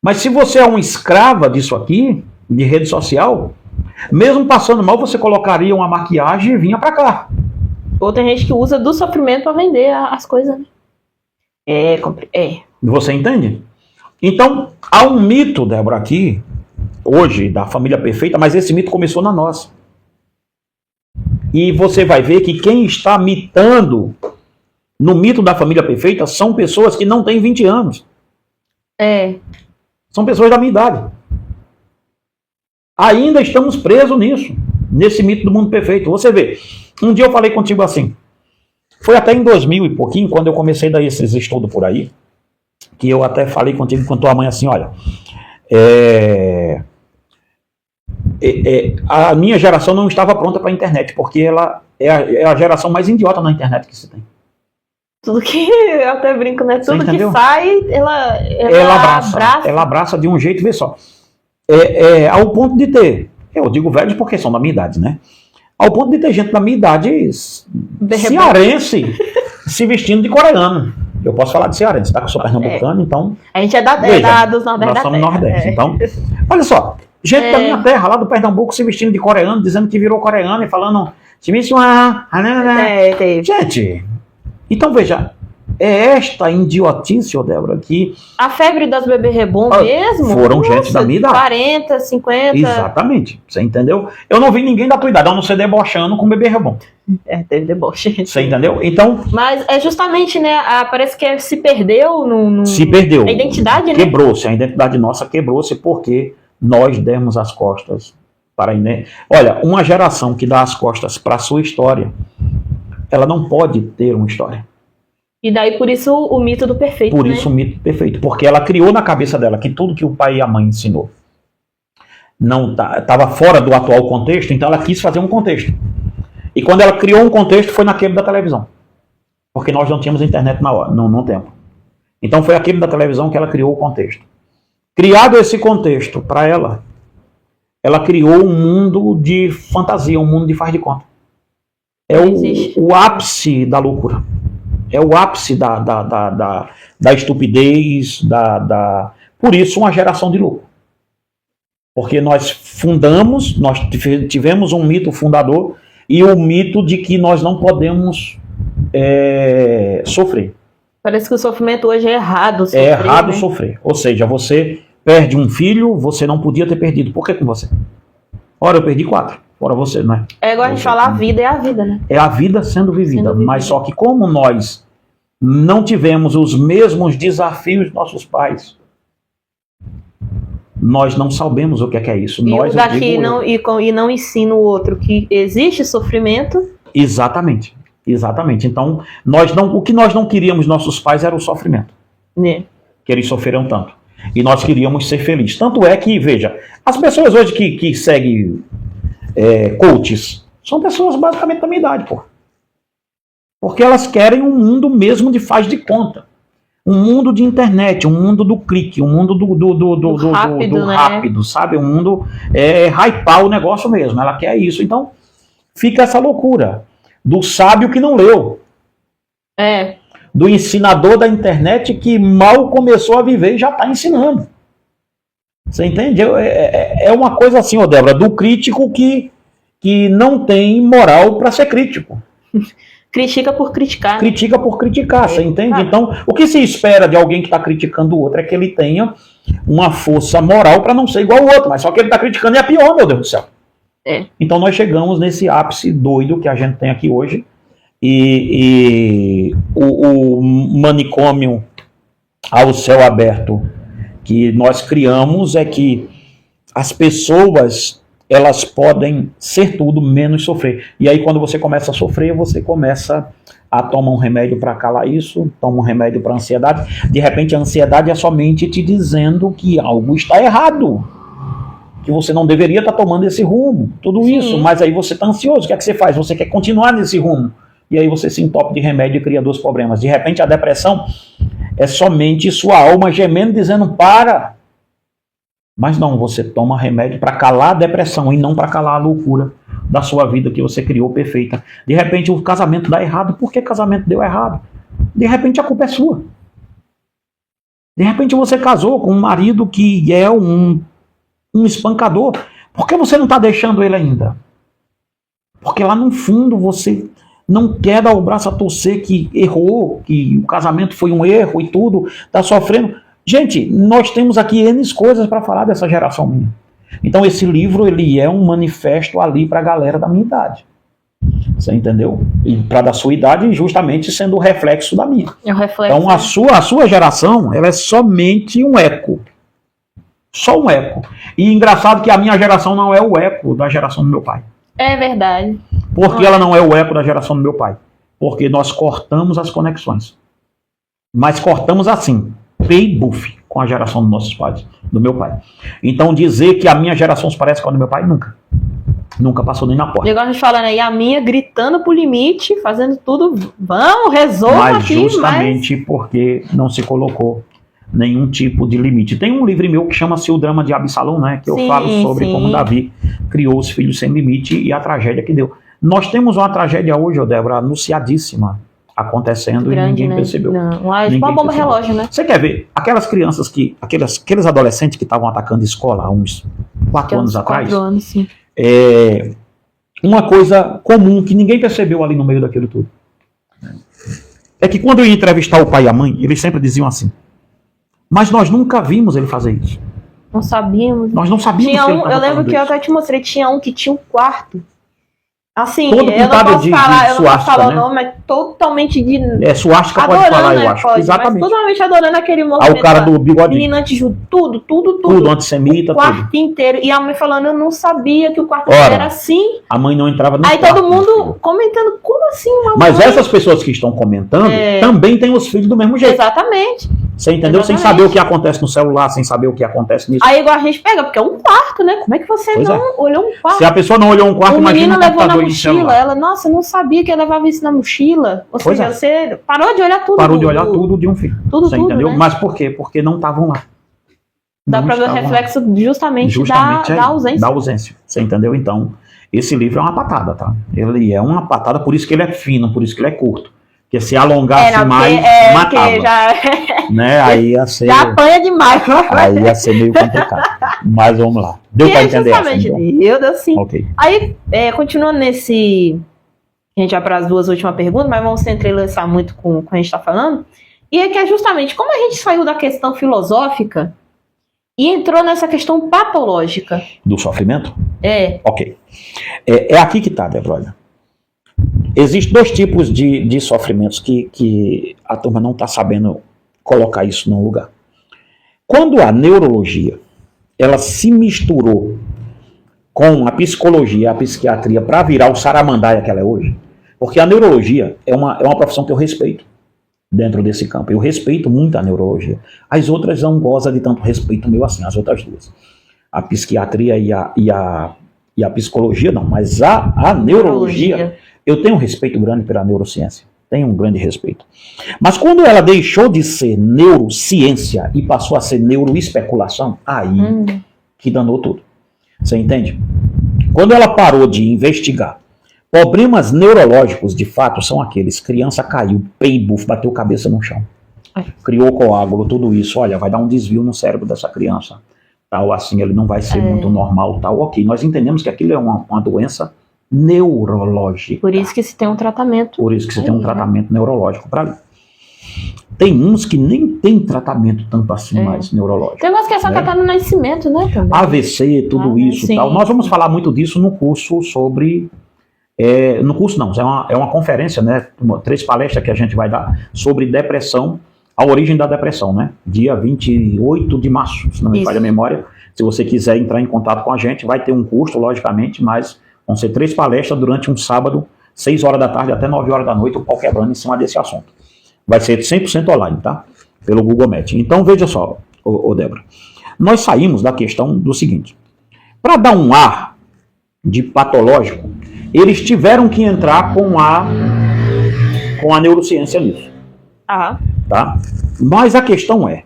Mas se você é uma escrava disso aqui, de rede social, mesmo passando mal, você colocaria uma maquiagem e vinha para cá. Ou tem gente que usa do sofrimento para vender as coisas, né? Você entende? Então, há um mito, Débora, aqui, hoje, da família perfeita, mas esse mito começou na nossa. E você vai ver que quem está mitando no mito da família perfeita são pessoas que não têm 20 anos. São pessoas da minha idade. Ainda estamos presos nisso, nesse mito do mundo perfeito. Você vê, um dia eu falei contigo assim, foi até em 2000 e pouquinho, quando eu comecei a dar esses estudos por aí, que eu até falei contigo com tua mãe assim, olha, a minha geração não estava pronta para a internet, porque ela é a geração mais idiota na internet que se tem. Tudo que, eu até brinco, né? Tudo que sai, ela abraça de um jeito, vê só. Ao ponto de ter, eu digo velhos porque são da minha idade, né? Ao ponto de ter gente da minha idade cearense se vestindo de coreano. Eu posso falar de cearense, tá? Que eu sou pernambucano, então... A gente é dos Nordeste. Nós somos Nordeste, então... Olha só, gente da minha terra, lá do Pernambuco, se vestindo de coreano, dizendo que virou coreano e falando... Gente, então veja, é esta idiotice, Débora, que... A febre das bebê reborn mesmo? Foram gente da minha idade. 40, 50... Exatamente, você entendeu? Eu não vi ninguém da tua idade, a não ser debochando com bebê reborn. Teve deboche. Você entendeu? Então... Mas é justamente, né, parece que se perdeu Se perdeu. A identidade, né? Quebrou-se, a identidade nossa quebrou-se porque nós demos as costas para... Olha, uma geração que dá as costas para a sua história, ela não pode ter uma história. E daí por isso o mito do perfeito, Por isso o mito perfeito, porque ela criou na cabeça dela que tudo que o pai e a mãe ensinou não estava fora do atual contexto, então ela quis fazer um contexto. E quando ela criou um contexto, foi na quebra da televisão. Porque nós não tínhamos internet no tempo. Então foi a quebra da televisão que ela criou o contexto. Criado esse contexto para ela criou um mundo de fantasia, um mundo de faz de conta. É o ápice da loucura. É o ápice da estupidez, Por isso, uma geração de louco. Porque nós tivemos um mito fundador e o mito de que nós não podemos sofrer. Parece que o sofrimento hoje é errado sofrer. É errado sofrer. Ou seja, você perde um filho, você não podia ter perdido. Por que com você? Ora, eu perdi 4. Ora, você, né? É igual a gente falar, a vida é a vida, né? É a vida sendo vivida. Mas só que como nós não tivemos os mesmos desafios dos nossos pais, nós não sabemos o que é isso. E nós, o daqui não ensina o outro que existe sofrimento. Exatamente. Então, o que nós não queríamos nossos pais era o sofrimento. Que eles sofreram tanto. E nós queríamos ser felizes. Tanto é que, veja, as pessoas hoje que seguem coaches são pessoas basicamente da minha idade, pô. Porque elas querem um mundo mesmo de faz de conta. Um mundo de internet, um mundo do clique, um mundo do rápido, sabe? Um mundo hypar o negócio mesmo. Ela quer isso. Então, fica essa loucura do sábio que não leu. Do ensinador da internet que mal começou a viver e já está ensinando. Você entende? É uma coisa assim, Débora, do crítico que não tem moral para ser crítico. Critica por criticar. Critica por criticar, você entende? Então, o que se espera de alguém que está criticando o outro é que ele tenha uma força moral para não ser igual ao outro, mas só que ele está criticando e é pior, meu Deus do céu. Então nós chegamos nesse ápice doido que a gente tem aqui hoje, e o manicômio ao céu aberto que nós criamos é que as pessoas, elas podem ser tudo menos sofrer. E aí quando você começa a sofrer, você começa a tomar um remédio para calar isso, toma um remédio para ansiedade. De repente a ansiedade é somente te dizendo que algo está errado, que você não deveria estar tomando esse rumo, tudo isso, mas aí você está ansioso. O que é que você faz? Você quer continuar nesse rumo. E aí você se entope de remédio e cria 2 problemas. De repente a depressão é somente sua alma gemendo, dizendo para. Mas não, você toma remédio para calar a depressão e não para calar a loucura da sua vida que você criou perfeita. De repente o casamento dá errado. Por que casamento deu errado? De repente a culpa é sua. De repente você casou com um marido que é um espancador. Por que você não está deixando ele ainda? Porque lá no fundo você não quer dar o braço a torcer que errou, que o casamento foi um erro e tudo, está sofrendo. Gente, nós temos aqui N coisas para falar dessa geração minha. Então esse livro, ele é um manifesto ali para a galera da minha idade. Você entendeu? E para da sua idade, justamente sendo o reflexo da minha. Então a sua geração, ela é somente um eco. Só um eco. E engraçado que a minha geração não é o eco da geração do meu pai. É verdade. Por que ela não é o eco da geração do meu pai? Porque nós cortamos as conexões. Mas cortamos assim, pay buff, com a geração dos nossos pais, do meu pai. Então dizer que a minha geração se parece com a do meu pai, nunca. Nunca passou nem na porta. O negócio de falar, né? E a minha gritando pro limite, fazendo tudo, vamos, resolva mas aqui. Justamente porque não se colocou nenhum tipo de limite. Tem um livro meu que chama-se O Drama de Absalão, né? Que eu falo sobre como Davi criou os filhos sem limite e a tragédia que deu. Nós temos uma tragédia hoje, Débora, anunciadíssima acontecendo. Grande, e ninguém percebeu. Uma bomba relógio, né? Você quer ver? Aquelas crianças aqueles adolescentes que estavam atacando a escola há uns 4 anos atrás. 4 anos, sim. Uma coisa comum que ninguém percebeu ali no meio daquilo tudo é que quando eu ia entrevistar o pai e a mãe, eles sempre diziam assim: mas nós nunca vimos ele fazer isso. Não sabíamos. Nós não sabíamos tinha que ele eu lembro que eu até te mostrei, tinha um que tinha um quarto. Assim, todo eu não posso falar, eu não posso falar né? o nome, mas totalmente de... suástica pode falar, eu acho. Pode, exatamente. Mas totalmente adorando aquele movimento. O cara do bigode. Menino antijudo, tudo. Tudo, antissemita, o quarto inteiro. E a mãe falando, eu não sabia que o quarto era assim. A mãe não entrava no quarto. Aí todo mundo comentando, como assim uma mãe? Mas essas pessoas que estão comentando também têm os filhos do mesmo jeito. Exatamente. Você entendeu? Exatamente. Sem saber o que acontece no celular, sem saber o que acontece nisso. Aí igual a gente pega, porque é um quarto, né? Como é que você olhou um quarto? Se a pessoa não olhou um quarto, imagina um computador. O menino levou na mochila, ela, nossa, eu não sabia que ela levava isso na mochila. Ou seja, você parou de olhar tudo. Parou de olhar tudo de um filho. Tudo, entendeu? Né? Mas por quê? Porque não estavam lá. Dá pra ver o reflexo justamente da ausência. Da ausência. Você entendeu? Então, esse livro é uma patada, tá? Ele é uma patada, por isso que ele é fino, por isso que ele é curto. Porque se alongasse mais, matava. Né? Aí ia ser... Já apanha demais. Aí ia ser meio complicado. Mas vamos lá. Deu pra entender essa, então? Deu sim. Okay. Aí, continuando nesse... A gente vai para as 2 últimas perguntas, mas vamos se entrelaçar muito com o que a gente está falando. E é que é justamente como a gente saiu da questão filosófica e entrou nessa questão patológica. Do sofrimento? Ok. É aqui que está, Débora. Existem 2 tipos de sofrimentos que a turma não está sabendo colocar isso num lugar. Quando a neurologia ela se misturou com a psicologia, a psiquiatria, para virar o saramandaia que ela é hoje. Porque a neurologia é uma profissão que eu respeito dentro desse campo. Eu respeito muito a neurologia. As outras não gozam de tanto respeito meu assim, as outras duas. A psiquiatria e a psicologia não, mas a neurologia, eu tenho um respeito grande pela neurociência. Tenho um grande respeito. Mas quando ela deixou de ser neurociência e passou a ser neuroespeculação, aí que danou tudo. Você entende? Quando ela parou de investigar problemas neurológicos, de fato, são aqueles. Criança caiu, peibuf, bateu cabeça no chão. Criou coágulo, tudo isso. Olha, vai dar um desvio no cérebro dessa criança. Tal, assim, ele não vai ser muito normal, tal. Ok, nós entendemos que aquilo é uma doença neurológica. Por isso que se tem um tratamento. Por isso que se tem um tratamento neurológico para ali. Tem uns que nem tem tratamento tanto assim mais neurológico. Tem umas que é só tratar no nascimento, né? Também. AVC, tudo isso e tal. Nós vamos falar muito disso no curso sobre... no curso não, é uma conferência, né? 3 palestras que a gente vai dar sobre depressão, a origem da depressão, né? Dia 28 de março, se não me falha a memória. Se você quiser entrar em contato com a gente, vai ter um curso, logicamente, mas vão ser 3 palestras durante um sábado, 6 horas da tarde até 9 horas da noite, o pau quebrando em cima desse assunto. Vai ser 100% online, tá? Pelo Google Meet. Então, veja só, Débora. Nós saímos da questão do seguinte. Para dar um ar de patológico, eles tiveram que entrar com a neurociência nisso. Tá? Mas a questão é,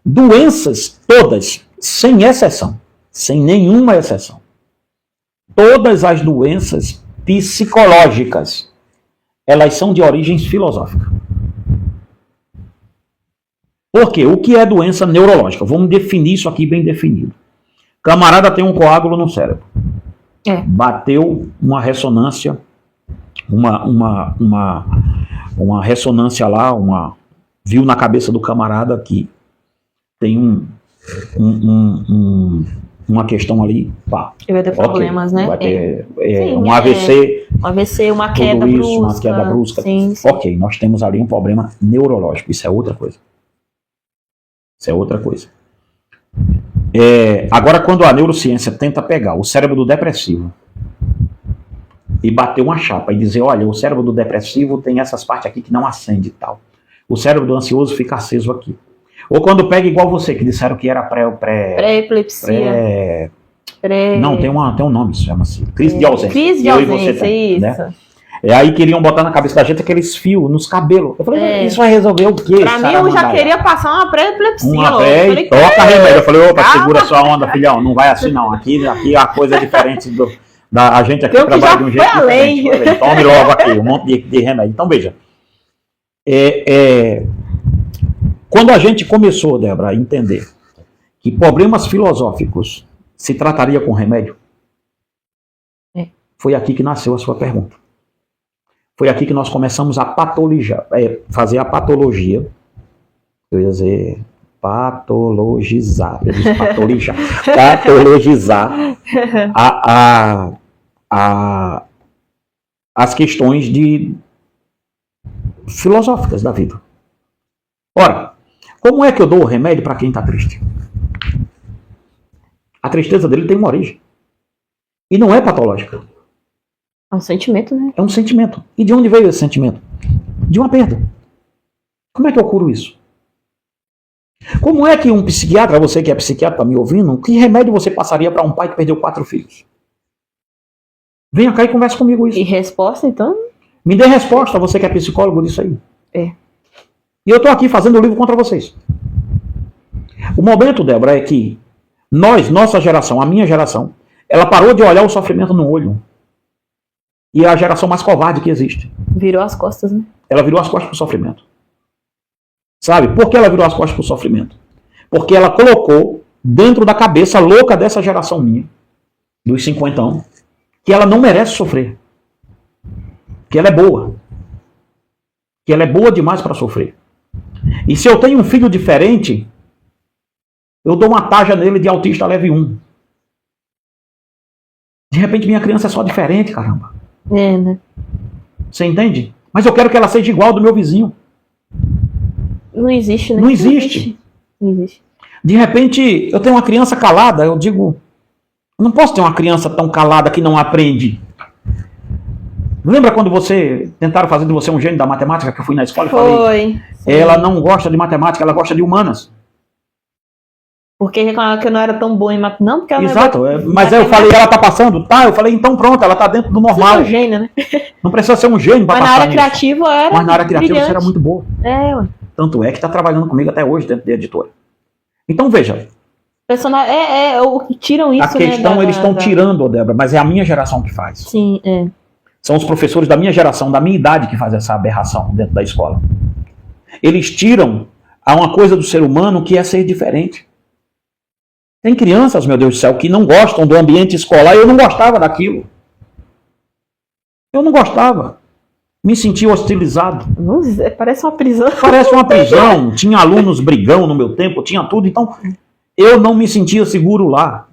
doenças todas, sem exceção, sem nenhuma exceção, todas as doenças psicológicas, elas são de origem filosófica. Por quê? O que é doença neurológica? Vamos definir isso aqui bem definido. Camarada tem um coágulo no cérebro. Bateu uma ressonância, uma ressonância lá, viu na cabeça do camarada que tem uma questão ali, pá. Vai ter problemas, né? Vai ter um AVC. Um AVC, uma queda tudo isso, brusca. uma queda brusca. Sim. Ok, nós temos ali um problema neurológico, isso é outra coisa. Isso é outra coisa. Agora, quando a neurociência tenta pegar o cérebro do depressivo e bater uma chapa e dizer, olha, o cérebro do depressivo tem essas partes aqui que não acende e tal. O cérebro do ansioso fica aceso aqui. Ou quando pega igual você, que disseram que era pré-epilepsia. Não, tem um nome, isso chama-se crise de ausência. Crise de ausência, isso. Né? Aí queriam botar na cabeça da gente aqueles fios nos cabelos. Eu falei, isso vai resolver o quê? Pra mim, eu já queria passar uma pré-epilepsia. Toca remédio. Eu falei, opa, segura sua onda, filhão. Não vai assim não. Aqui a coisa é diferente a gente aqui trabalha de um jeito diferente. Tome logo aqui, um monte de remédio. Então, veja. Quando a gente começou, Débora, a entender que problemas filosóficos se trataria com remédio, foi aqui que nasceu a sua pergunta. Foi aqui que nós começamos a fazer a patologia. Eu ia dizer patologizar. Eu disse patologizar. Patologizar as questões filosóficas da vida. Ora, como é que eu dou o remédio para quem está triste? A tristeza dele tem uma origem. E não é patológica. É um sentimento, né? É um sentimento. E de onde veio esse sentimento? De uma perda. Como é que eu curo isso? Como é que um psiquiatra, você que é psiquiatra me ouvindo, que remédio você passaria para um pai que perdeu 4 filhos? Venha cá e converse comigo isso. E resposta, então? Me dê resposta, você que é psicólogo disso aí. E eu estou aqui fazendo o livro contra vocês. O momento, Débora, é que nossa geração, a minha geração, ela parou de olhar o sofrimento no olho. E é a geração mais covarde que existe. Virou as costas, né? Ela virou as costas para o sofrimento. Sabe? Por que ela virou as costas para o sofrimento? Porque ela colocou dentro da cabeça louca dessa geração minha, dos 50 anos, que ela não merece sofrer. Que ela é boa. Que ela é boa demais para sofrer. E se eu tenho um filho diferente, eu dou uma taxa nele de autista leve 1. De repente minha criança é só diferente, caramba. Né? Você entende? Mas eu quero que ela seja igual ao do meu vizinho. Não existe, né? Não existe. Não existe. De repente, eu tenho uma criança calada, eu digo, eu não posso ter uma criança tão calada que não aprende. Lembra quando tentaram fazer de você um gênio da matemática, que eu fui na escola e falei? Ela não gosta de matemática, ela gosta de humanas. Porque reclamava que eu não era tão boa em matemática. Não, porque ela Exato, não é mas eu falei, ela tá passando? Tá, eu falei, então pronto, ela tá dentro do normal. Você é um gênio, né? Não precisa ser um gênio para passar nisso. Mas na área criativa você era muito boa. Ué. Tanto é que tá trabalhando comigo até hoje dentro da editora. Então veja. Tiram isso, a questão, né, eles estão tirando, Débora, mas é a minha geração que faz. Sim, é. São os professores da minha geração, da minha idade, que fazem essa aberração dentro da escola. Eles tiram a uma coisa do ser humano que é ser diferente. Tem crianças, meu Deus do céu, que não gostam do ambiente escolar. Eu não gostava daquilo. Eu não gostava. Me senti hostilizado. Parece uma prisão. Parece uma prisão. Tinha alunos brigão no meu tempo, tinha tudo. Então, eu não me sentia seguro lá.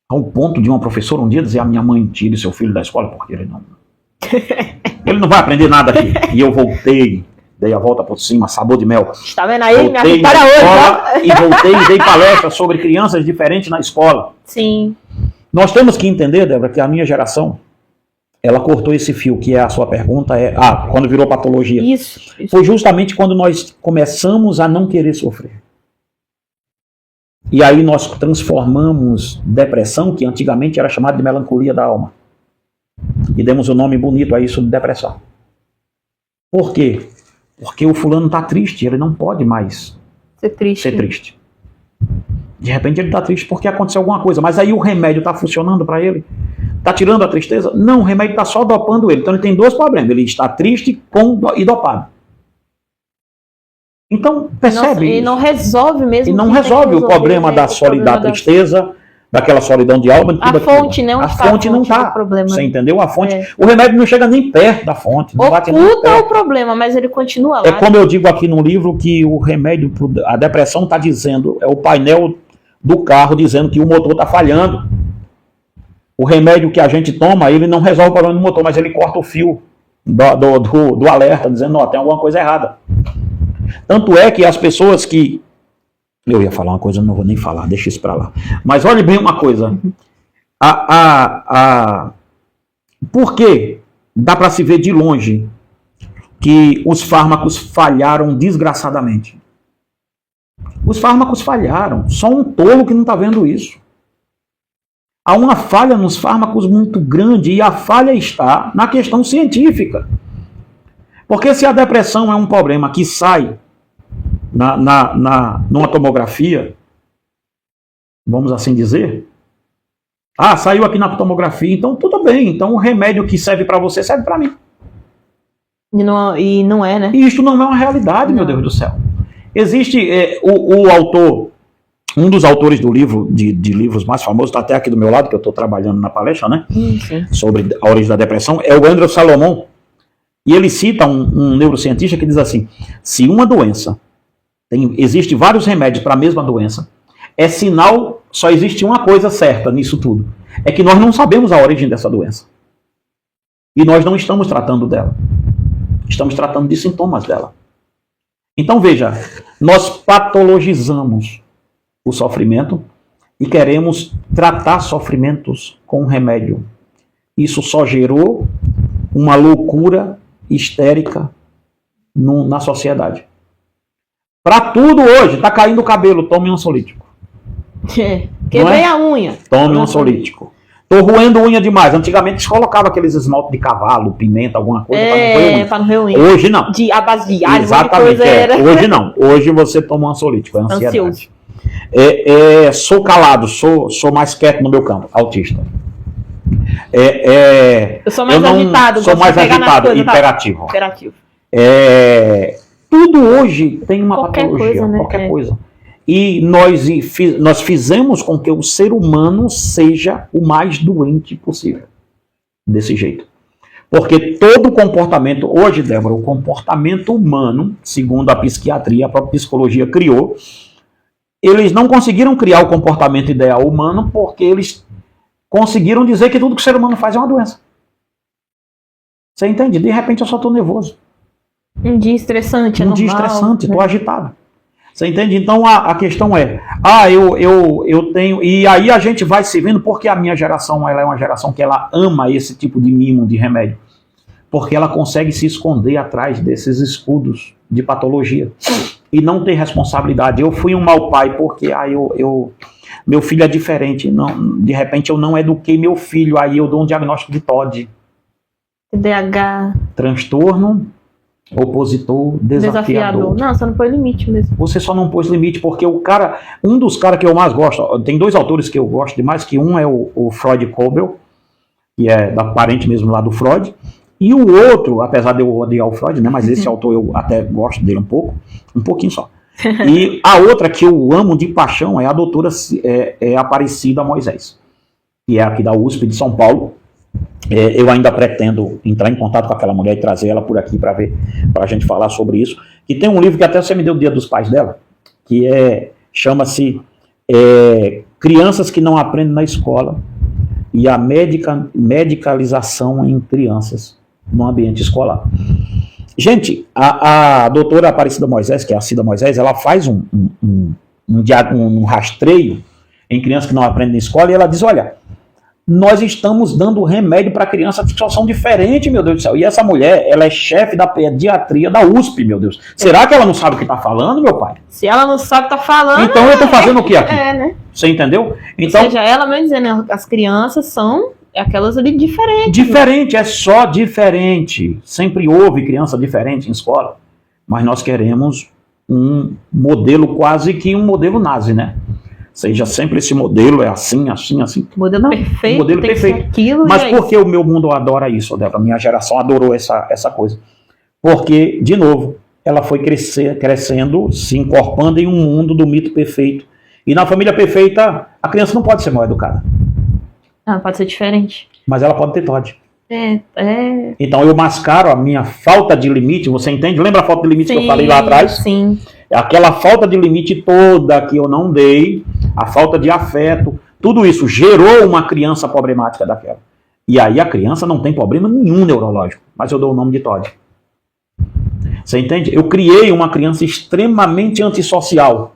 Ao ponto de uma professora um dia dizer: a minha mãe, tire seu filho da escola, porque ele não vai aprender nada aqui. E eu voltei. Dei a volta por cima, sabor de mel. Está vendo aí? Voltei na escola e voltei e dei palestra sobre crianças diferentes na escola. Sim. Nós temos que entender, Débora, que a minha geração, ela cortou esse fio, que é a sua pergunta, quando virou patologia. Isso. Foi justamente quando nós começamos a não querer sofrer. E aí nós transformamos depressão, que antigamente era chamada de melancolia da alma. E demos um nome bonito a isso de depressão. Por quê? Porque o fulano está triste, ele não pode mais ser triste. De repente ele está triste porque aconteceu alguma coisa, mas aí o remédio está funcionando para ele? Está tirando a tristeza? Não, o remédio está só dopando ele. Então ele tem dois problemas, ele está triste e dopado. Então, percebe? E não resolve mesmo. E não resolve o problema da solidão, da tristeza, daquela solidão de alma. A fonte, né? A fonte não está. Você entendeu? A fonte. É. O remédio não chega nem perto da fonte. Não bate nem perto. Oculta o problema, mas ele continua lá. É como eu digo aqui no livro, que o remédio, a depressão está dizendo, é o painel do carro dizendo que o motor está falhando. O remédio que a gente toma, ele não resolve o problema do motor, mas ele corta o fio do alerta, dizendo, tem alguma coisa errada. Tanto é que as pessoas que... Eu ia falar uma coisa, não vou nem falar, deixa isso para lá. Mas olhe bem uma coisa. Por que dá para se ver de longe que os fármacos falharam desgraçadamente? Os fármacos falharam. Só um tolo que não está vendo isso. Há uma falha nos fármacos muito grande e a falha está na questão científica. Porque se a depressão é um problema que sai numa tomografia, vamos assim dizer, saiu aqui na tomografia, então tudo bem, então o remédio que serve para você serve para mim. E não é, né? E isto não é uma realidade, meu Deus do céu. Existe o autor, um dos autores do livro, de livros mais famosos, está até aqui do meu lado, que eu estou trabalhando na palestra, né? Sobre a origem da depressão, é o Andrew Salomon. E ele cita um neurocientista que diz assim: se uma doença existe vários remédios para a mesma doença, é sinal, só existe uma coisa certa nisso tudo, é que nós não sabemos a origem dessa doença. E nós não estamos tratando dela. Estamos tratando de sintomas dela. Então veja, nós patologizamos o sofrimento e queremos tratar sofrimentos com remédio. Isso só gerou uma loucura histérica na sociedade. Para tudo hoje, está caindo o cabelo, tome um ansiolítico. Quebrei a unha. Tome um ansiolítico. Estou roendo unha demais. Antigamente se colocava aqueles esmalte de cavalo, pimenta, alguma coisa para não roer unha. Hoje não. A base de alho, exatamente. Hoje não. Hoje você toma um ansiolítico. É ansiedade. Ansioso. Sou calado, sou mais quieto no meu campo, autista. Eu sou mais agitado. Sou mais agitado, hiperativo. Tudo hoje tem uma patologia, qualquer coisa. E nós fizemos com que o ser humano seja o mais doente possível. Desse jeito. Porque todo comportamento, hoje, Débora, o comportamento humano, segundo a psiquiatria, a própria psicologia criou, eles não conseguiram criar o comportamento ideal humano porque eles conseguiram dizer que tudo que o ser humano faz é uma doença. Você entende? De repente eu só estou nervoso. Um dia estressante, dia estressante, estou agitado. Você entende? Então a questão é, eu tenho, e aí a gente vai se vendo, porque a minha geração, ela é uma geração que ela ama esse tipo de mimo, de remédio, porque ela consegue se esconder atrás desses escudos de patologia e não tem responsabilidade. Eu fui um mau pai porque meu filho é diferente, não, de repente eu não eduquei meu filho, aí eu dou um diagnóstico de TOD. TDAH. Transtorno opositor desafiador. Não, você não põe limite mesmo. Você só não pôs limite porque o cara, um dos caras que eu mais gosto, tem dois autores que eu gosto demais, que um é o Freud Kobel, que é da parente mesmo lá do Freud, e o outro, apesar de eu odiar o Freud, né, mas esse autor eu até gosto dele um pouquinho só. E a outra que eu amo de paixão é a doutora Aparecida Moisés, que é aqui da USP de São Paulo. Eu ainda pretendo entrar em contato com aquela mulher e trazer ela por aqui para a gente falar sobre isso. E tem um livro que até você me deu o Dia dos Pais dela, que chama-se Crianças que não aprendem na escola e a medicalização em crianças no ambiente escolar. Gente, a doutora Aparecida Moisés, que é a Cida Moisés, ela faz um rastreio em crianças que não aprendem na escola e ela diz, olha, nós estamos dando remédio para crianças que só são diferentes, meu Deus do céu. E essa mulher, ela é chefe da pediatria da USP, meu Deus. Será que ela não sabe o que está falando, meu pai? Se ela não sabe o que está falando... Então eu estou fazendo o que aqui? Né? Você entendeu? Então, ou seja, ela mesmo dizendo, as crianças são aquelas ali diferentes. Diferente, é só diferente. Sempre houve criança diferente em escola. Mas nós queremos um modelo quase que um modelo nazi, né? Seja sempre esse modelo, é assim, assim, assim. Modelo perfeito, modelo tem perfeito. Que ser aquilo. Mas por que o meu mundo adora isso, Débora? A minha geração adorou essa coisa. Porque, de novo, ela foi crescendo, se encorpando em um mundo do mito perfeito. E na família perfeita, a criança não pode ser mal educada. Não, pode ser diferente. Mas ela pode ter TOD. Então eu mascaro a minha falta de limite, você entende? Lembra a falta de limite que eu falei lá atrás? Sim. Aquela falta de limite toda que eu não dei, a falta de afeto, tudo isso gerou uma criança problemática daquela. E aí a criança não tem problema nenhum neurológico, mas eu dou o nome de TOD. Você entende? Eu criei uma criança extremamente antissocial.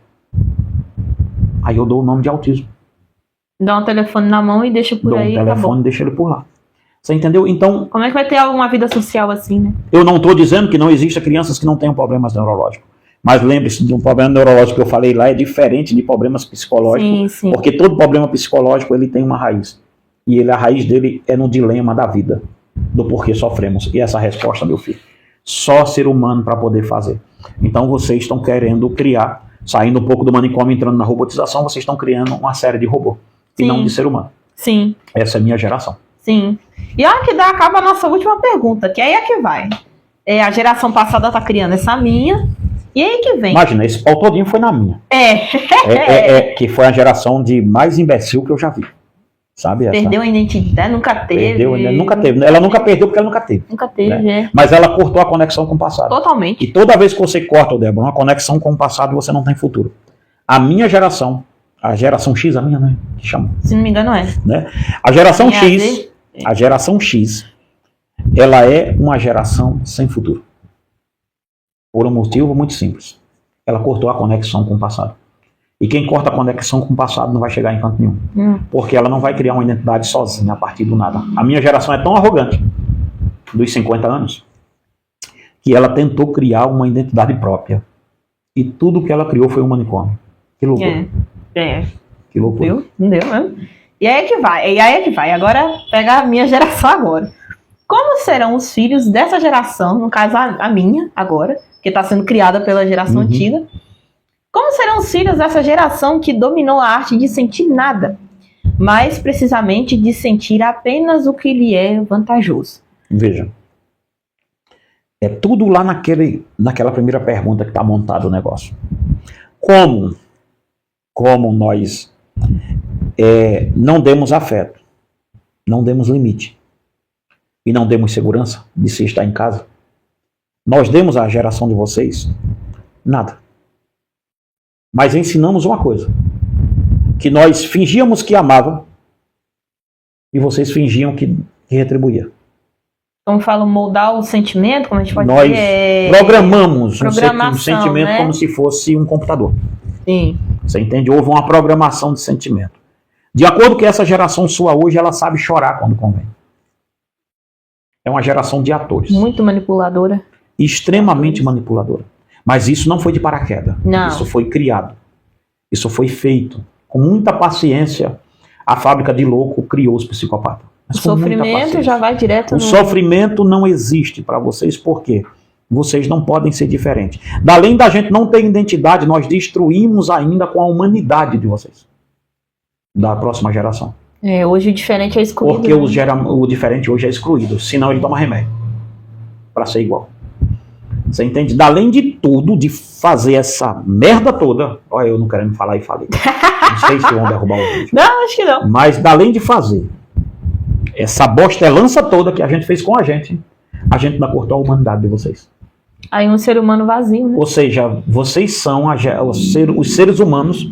Aí eu dou o nome de autismo. Dá um telefone na mão e deixa por aí. Dou um telefone e deixa ele por lá. Você entendeu? Então... Como é que vai ter uma vida social assim, né? Eu não estou dizendo que não existam crianças que não tenham problemas neurológicos. Mas lembre-se, de um problema neurológico que eu falei lá é diferente de problemas psicológicos. Sim. Porque todo problema psicológico ele tem uma raiz. E a raiz dele é no dilema da vida. Do porquê sofremos. E essa resposta, meu filho, só ser humano para poder fazer. Então vocês estão querendo criar, saindo um pouco do manicômio, entrando na robotização, vocês estão criando uma série de robô. E não de ser humano. Sim. Essa é a minha geração. Sim. E olha que acaba a nossa última pergunta, que aí é que vai. A geração passada está criando essa minha, e aí que vem. Imagina, esse pau todinho foi na minha. Que foi a geração de mais imbecil que eu já vi. Sabe essa? Perdeu a identidade, nunca teve. Nunca teve. Ela nunca perdeu porque ela nunca teve. Nunca teve, né? Mas ela cortou a conexão com o passado. Totalmente. E toda vez que você corta, Débora, uma conexão com o passado, você não tem futuro. A minha geração, a geração X, a minha, né? Que chama. Se não me engano, né? A geração X, ela é uma geração sem futuro. Por um motivo muito simples. Ela cortou a conexão com o passado. E quem corta a conexão com o passado não vai chegar em canto nenhum. Porque ela não vai criar uma identidade sozinha a partir do nada. A minha geração é tão arrogante, dos 50 anos, que ela tentou criar uma identidade própria. E tudo que ela criou foi um manicômio. Que loucura. Que loucura. Viu? Não deu mesmo. E aí é que vai. Agora pega a minha geração agora. Como serão os filhos dessa geração, no caso a minha agora, que está sendo criada pela geração antiga, como serão os filhos dessa geração que dominou a arte de sentir nada, mais precisamente de sentir apenas o que lhe é vantajoso? Veja, é tudo lá naquela primeira pergunta que está montado o negócio. Como nós não demos afeto, não demos limite e não demos segurança de se estar em casa, nós demos à geração de vocês nada. Mas ensinamos uma coisa, que nós fingíamos que amava e vocês fingiam que retribuía. Como falo, moldar o sentimento, como a gente pode Nós dizer, programamos um programação, sentimento, né? como se fosse um computador. Sim. Você entende? Houve uma programação de sentimento. De acordo com essa geração sua hoje, ela sabe chorar quando convém. É uma geração de atores. Muito manipuladora. Extremamente manipuladora. Mas isso não foi de paraquedas. Não. Isso foi criado. Isso foi feito. Com muita paciência, a fábrica de louco criou os psicopatas. O sofrimento já vai direto no... O sofrimento não existe para vocês, por quê? Vocês não podem ser diferentes. Além da gente não ter identidade, nós destruímos ainda com a humanidade de vocês. Da próxima geração. Hoje o diferente é excluído. Porque o diferente hoje é excluído. Senão ele toma remédio. Para ser igual. Você entende? Além de tudo, de fazer essa merda toda. Olha, eu não querendo falar e falei. Não sei se vão derrubar o vídeo. Não, acho que não. Mas além de fazer essa bostelança toda que a gente fez com a gente não cortou a humanidade de vocês. Aí um ser humano vazio, né? Ou seja, vocês são os seres humanos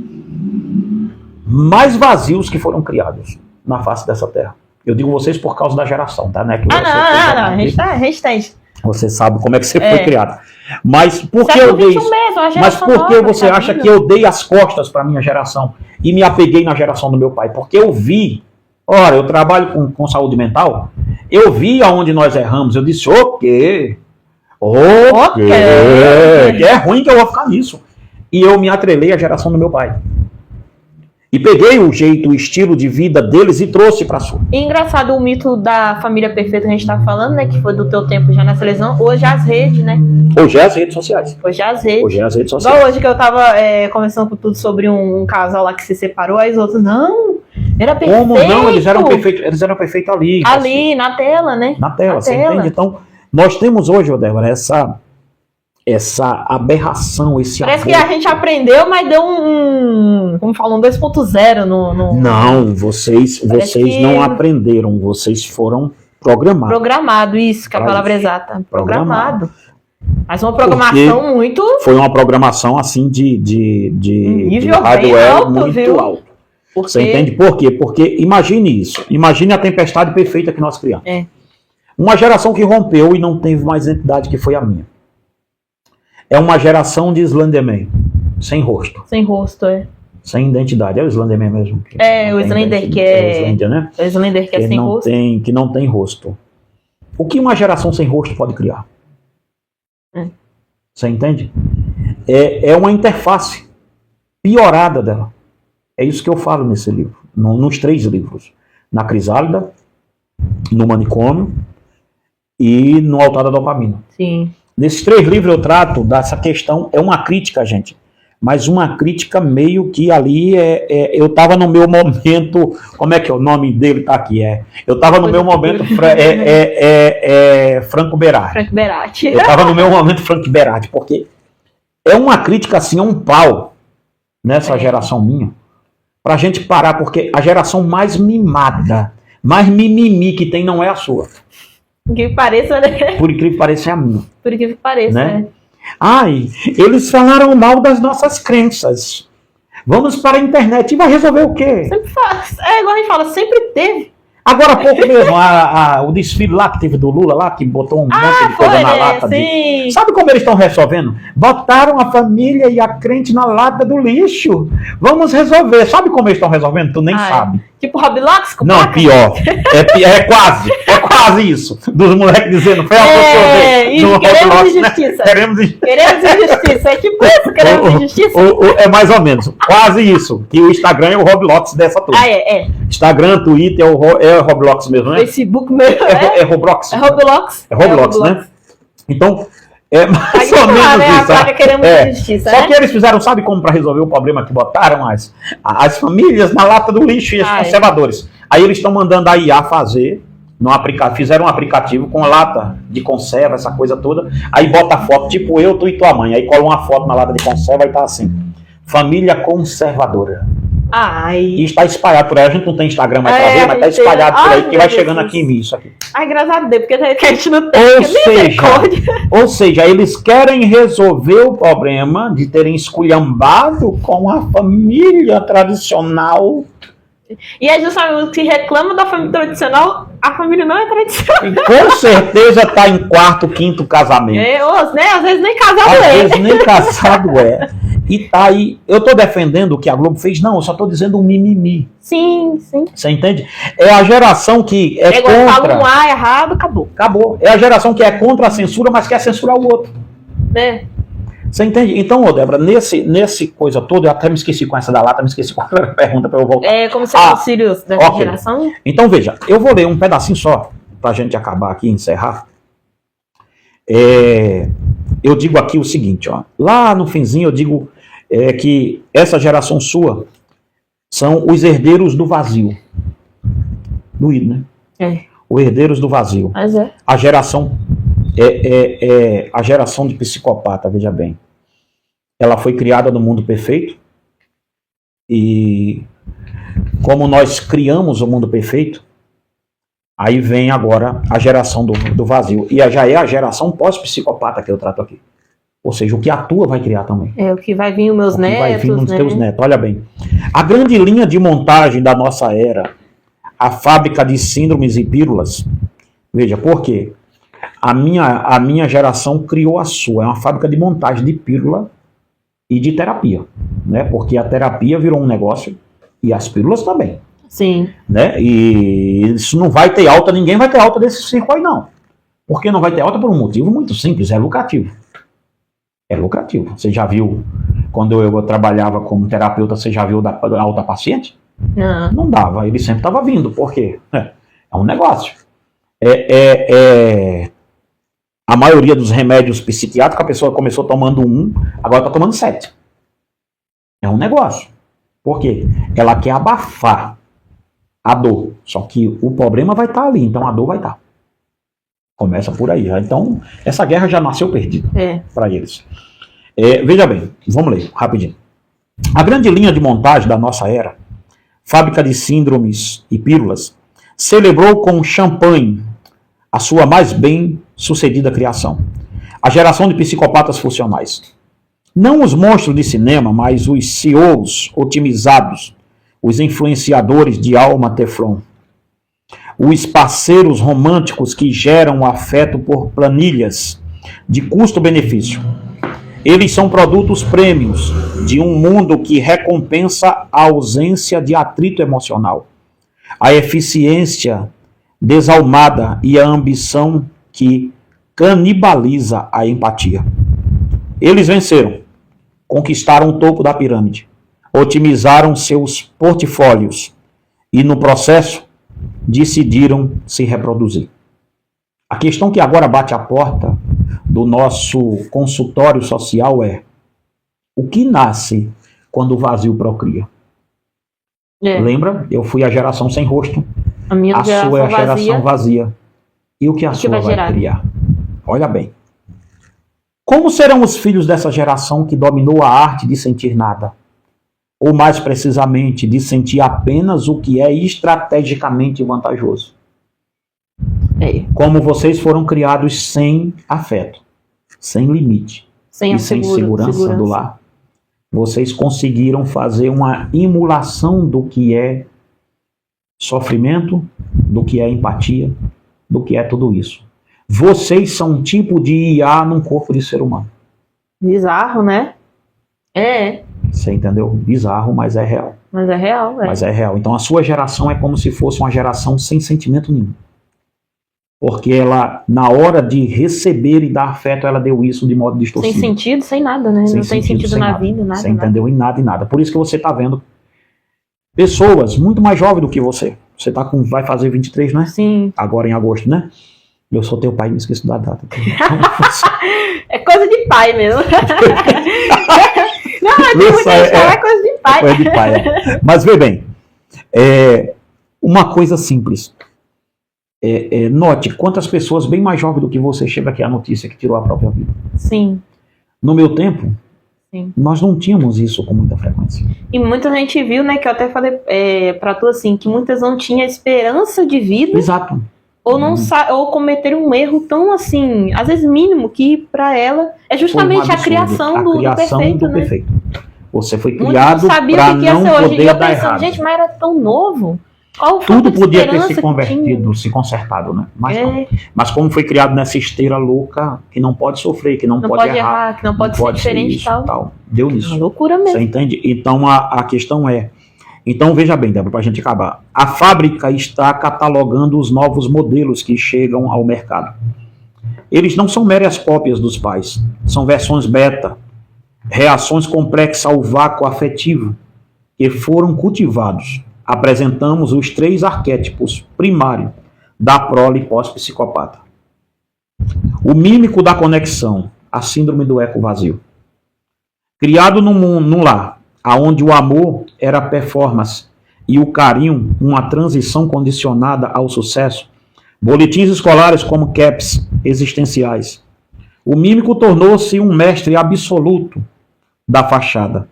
mais vazios que foram criados na face dessa terra. Eu digo vocês por causa da geração, tá? Não é que não. A gente tem. Você sabe como é que você foi criado. Mas por que eu dei isso? Mas por que você acha que eu dei as costas para minha geração e me apeguei na geração do meu pai? Porque eu vi, ora, eu trabalho com saúde mental, eu vi aonde nós erramos, eu disse, o quê? É ruim que eu vou ficar nisso. E eu me atrelei à geração do meu pai. E peguei o jeito, o estilo de vida deles e trouxe para a sua. E engraçado, o mito da família perfeita que a gente tá falando, né? Que foi do teu tempo já na televisão. Hoje as redes, né? Hoje é as redes sociais. Hoje é as redes. Hoje é as redes sociais. Igual hoje que eu tava conversando com tudo sobre um casal lá que se separou, aí os outros, não, era perfeito. Como não? Eles eram perfeitos ali. Ali, na tela, né? Na tela, você entende? Então, nós temos hoje, Débora, essa aberração, esse Parece amor. que a gente aprendeu, mas deu como falam, um 2.0 no... Não, vocês não aprenderam, vocês foram programados. Programado, isso, que é a palavra exata. Programado. Mas uma programação muito... Foi uma programação, assim, de hardware alto, muito viu? alto. Você entende por quê? Porque imagine isso. Imagine a tempestade perfeita que nós criamos. Uma geração que rompeu e não teve mais entidade que foi a minha. É uma geração de Slenderman, sem rosto. Sem rosto, Sem identidade. É o Slenderman mesmo. O Slender que é... o Slender, né? O Slender que é sem rosto. Que não tem rosto. O que uma geração sem rosto pode criar? Você entende? É uma interface piorada dela. É isso que eu falo nesse livro. Nos 3 livros. Na Crisálida, no Manicômio e no Altar da Dopamina. Sim. Nesses 3 livros eu trato dessa questão, é uma crítica, gente, mas uma crítica meio que ali, eu estava no meu momento, como é que é o nome dele tá aqui, eu estava no meu momento, Franco Berardi. Franco Berardi. Eu estava no meu momento Franco Berardi, porque é uma crítica assim, um pau nessa geração minha, pra gente parar, porque a geração mais mimada, mais mimimi que tem não é a sua. Por incrível que pareça, né? Por incrível que pareça é a minha. Por incrível que pareça, né? Ai, eles falaram mal das nossas crenças. Vamos para a internet e vai resolver o quê? Sempre faz. Igual a gente fala, sempre teve. Agora há pouco mesmo, o desfile lá que teve do Lula lá, que botou um monte de coisa na lata. Sabe como eles estão resolvendo? Botaram a família e a crente na lata do lixo. Vamos resolver. Sabe como eles estão resolvendo? Tu nem sabe. Tipo Roblox? Não, pior. É quase isso. Dos moleques dizendo, foi a pessoa queremos injustiça. Né? Queremos injustiça. É tipo isso, queremos injustiça. É mais ou menos. Quase isso. Que o Instagram é o Roblox dessa turma. Instagram, Twitter é o Roblox mesmo, né? Facebook mesmo. É Roblox. É Roblox. É Roblox, né? Então, é mais ou menos isso. Queremos injustiça, Só que eles fizeram, sabe como para resolver o problema que botaram as famílias na lata do lixo e os conservadores. Aí eles estão mandando a IA fazer, fizeram um aplicativo com lata de conserva, essa coisa toda. Aí bota a foto, tipo eu, tu e tua mãe. Aí cola uma foto na lata de conserva e tá assim: família conservadora. E está espalhado por aí. A gente não tem Instagram mais pra ver, mas está espalhado por aí, que vai chegando aqui em mim isso aqui. Graças a Deus, porque a gente não tem. Ou seja, eles querem resolver o problema de terem esculhambado com a família tradicional. E é justamente o que reclama da família tradicional, a família não é tradicional. E com certeza tá em quarto, quinto casamento. Né? Às vezes nem casado Às é. vezes nem casado é. E tá aí. Eu tô defendendo o que a Globo fez? Não, eu só tô dizendo um mimimi. Sim. Você entende? É a geração que é igual contra. fala um A errado, acabou. Acabou. É a geração que é contra a censura, mas quer censurar o outro. Né? Você entende? Então, ô Débora, nesse coisa toda, eu até me esqueci com essa da lata, me esqueci com a pergunta para eu voltar. É como se fosse auxílios dessa ok. geração. Então, veja, eu vou ler um pedacinho só, pra gente acabar aqui e encerrar. Eu digo aqui o seguinte, ó. Lá no finzinho eu digo que essa geração sua são os herdeiros do vazio. Doído, né? Os herdeiros do vazio. Mas é. A geração a geração de psicopata, veja bem. Ela foi criada no mundo perfeito e como nós criamos o mundo perfeito, aí vem agora a geração do vazio. E já é a geração pós-psicopata que eu trato aqui. Ou seja, o que atua vai criar também. É o que vai vir os meus netos, vai vir nos né? teus netos. Olha bem. A grande linha de montagem da nossa era, a fábrica de síndromes e pílulas. Veja, por quê? A minha geração criou a sua. É uma fábrica de montagem de pílula e de terapia. Né? Porque a terapia virou um negócio e as pílulas também. Sim. Né? E isso não vai ter alta, ninguém vai ter alta desse circo aí, não. Porque não vai ter alta por um motivo muito simples, é lucrativo. É lucrativo. Você já viu, quando eu trabalhava como terapeuta, você já viu da alta paciente? Não. Não dava, ele sempre estava vindo. Por quê? É um negócio. A maioria dos remédios psiquiátricos, a pessoa começou tomando 1, agora está tomando 7. É um negócio. Por quê? Ela quer abafar a dor. Só que o problema vai estar ali, então a dor vai estar. Começa por aí. Então, essa guerra já nasceu perdida para eles. Veja bem, vamos ler rapidinho. A grande linha de montagem da nossa era, fábrica de síndromes e pílulas, celebrou com champanhe a sua mais bem-sucedida criação. A geração de psicopatas funcionais. Não os monstros de cinema, mas os CEOs otimizados, os influenciadores de alma Teflon, os parceiros românticos que geram afeto por planilhas de custo-benefício. Eles são produtos prêmios de um mundo que recompensa a ausência de atrito emocional, a eficiência desalmada e a ambição que canibaliza a empatia. Eles venceram, conquistaram o topo da pirâmide, otimizaram seus portfólios e, no processo, decidiram se reproduzir. A questão que agora bate à porta do nosso consultório social é: o que nasce quando o vazio procria? Lembra? Eu fui a geração sem rosto. A sua é a geração vazia. E o que a sua vai criar? Olha bem. Como serão os filhos dessa geração que dominou a arte de sentir nada? Ou mais precisamente, de sentir apenas o que é estrategicamente vantajoso? Como vocês foram criados sem afeto, sem limite e sem segurança do lar, vocês conseguiram fazer uma emulação do que é sofrimento, do que é empatia, do que é tudo isso. Vocês são um tipo de IA num corpo de ser humano. Bizarro, né? Você entendeu? Bizarro, mas é real. Mas é real, Mas é real. Então a sua geração é como se fosse uma geração sem sentimento nenhum. Porque ela, na hora de receber e dar afeto, ela deu isso de modo distorcido. Sem sentido, sem nada, né? Não tem sentido na vida, nada. Você entendeu? Em nada, em nada. Por isso que você está vendo pessoas muito mais jovens do que você. Você vai fazer 23, né? Sim. Agora em agosto, né? Eu sou teu pai e me esqueço da data. É coisa de pai mesmo. Não, tem muita gente falar, é coisa de pai. Coisa de pai, Mas vê bem, uma coisa simples. Note quantas pessoas bem mais jovens do que você chega aqui a notícia que tirou a própria vida. Sim. No meu tempo, sim, nós não tínhamos isso com muita frequência. E muita gente viu, né, que eu até falei pra tu assim, que muitas não tinham esperança de vida. Exato. Ou não ou cometeram um erro tão assim, às vezes mínimo, que pra ela é justamente a criação do perfeito, né? Você foi criado pra não poder dar errado. Gente, mas era tão novo. Tudo podia ter se convertido, se consertado, né? Mas não. Mas como foi criado nessa esteira louca, que não pode sofrer, que não pode errar, que não pode ser diferente isso, tal. Deu nisso. É uma loucura mesmo. Você entende? Então a questão é... Então veja bem, Débora, para a gente acabar. A fábrica está catalogando os novos modelos que chegam ao mercado. Eles não são meras cópias dos pais. São versões beta. Reações complexas ao vácuo afetivo que foram cultivados. Apresentamos os 3 arquétipos primários da prole pós-psicopata. O mímico da conexão, a síndrome do eco vazio. Criado num lar, onde o amor era performance e o carinho uma transição condicionada ao sucesso, boletins escolares como CAPs existenciais. O mímico tornou-se um mestre absoluto da fachada.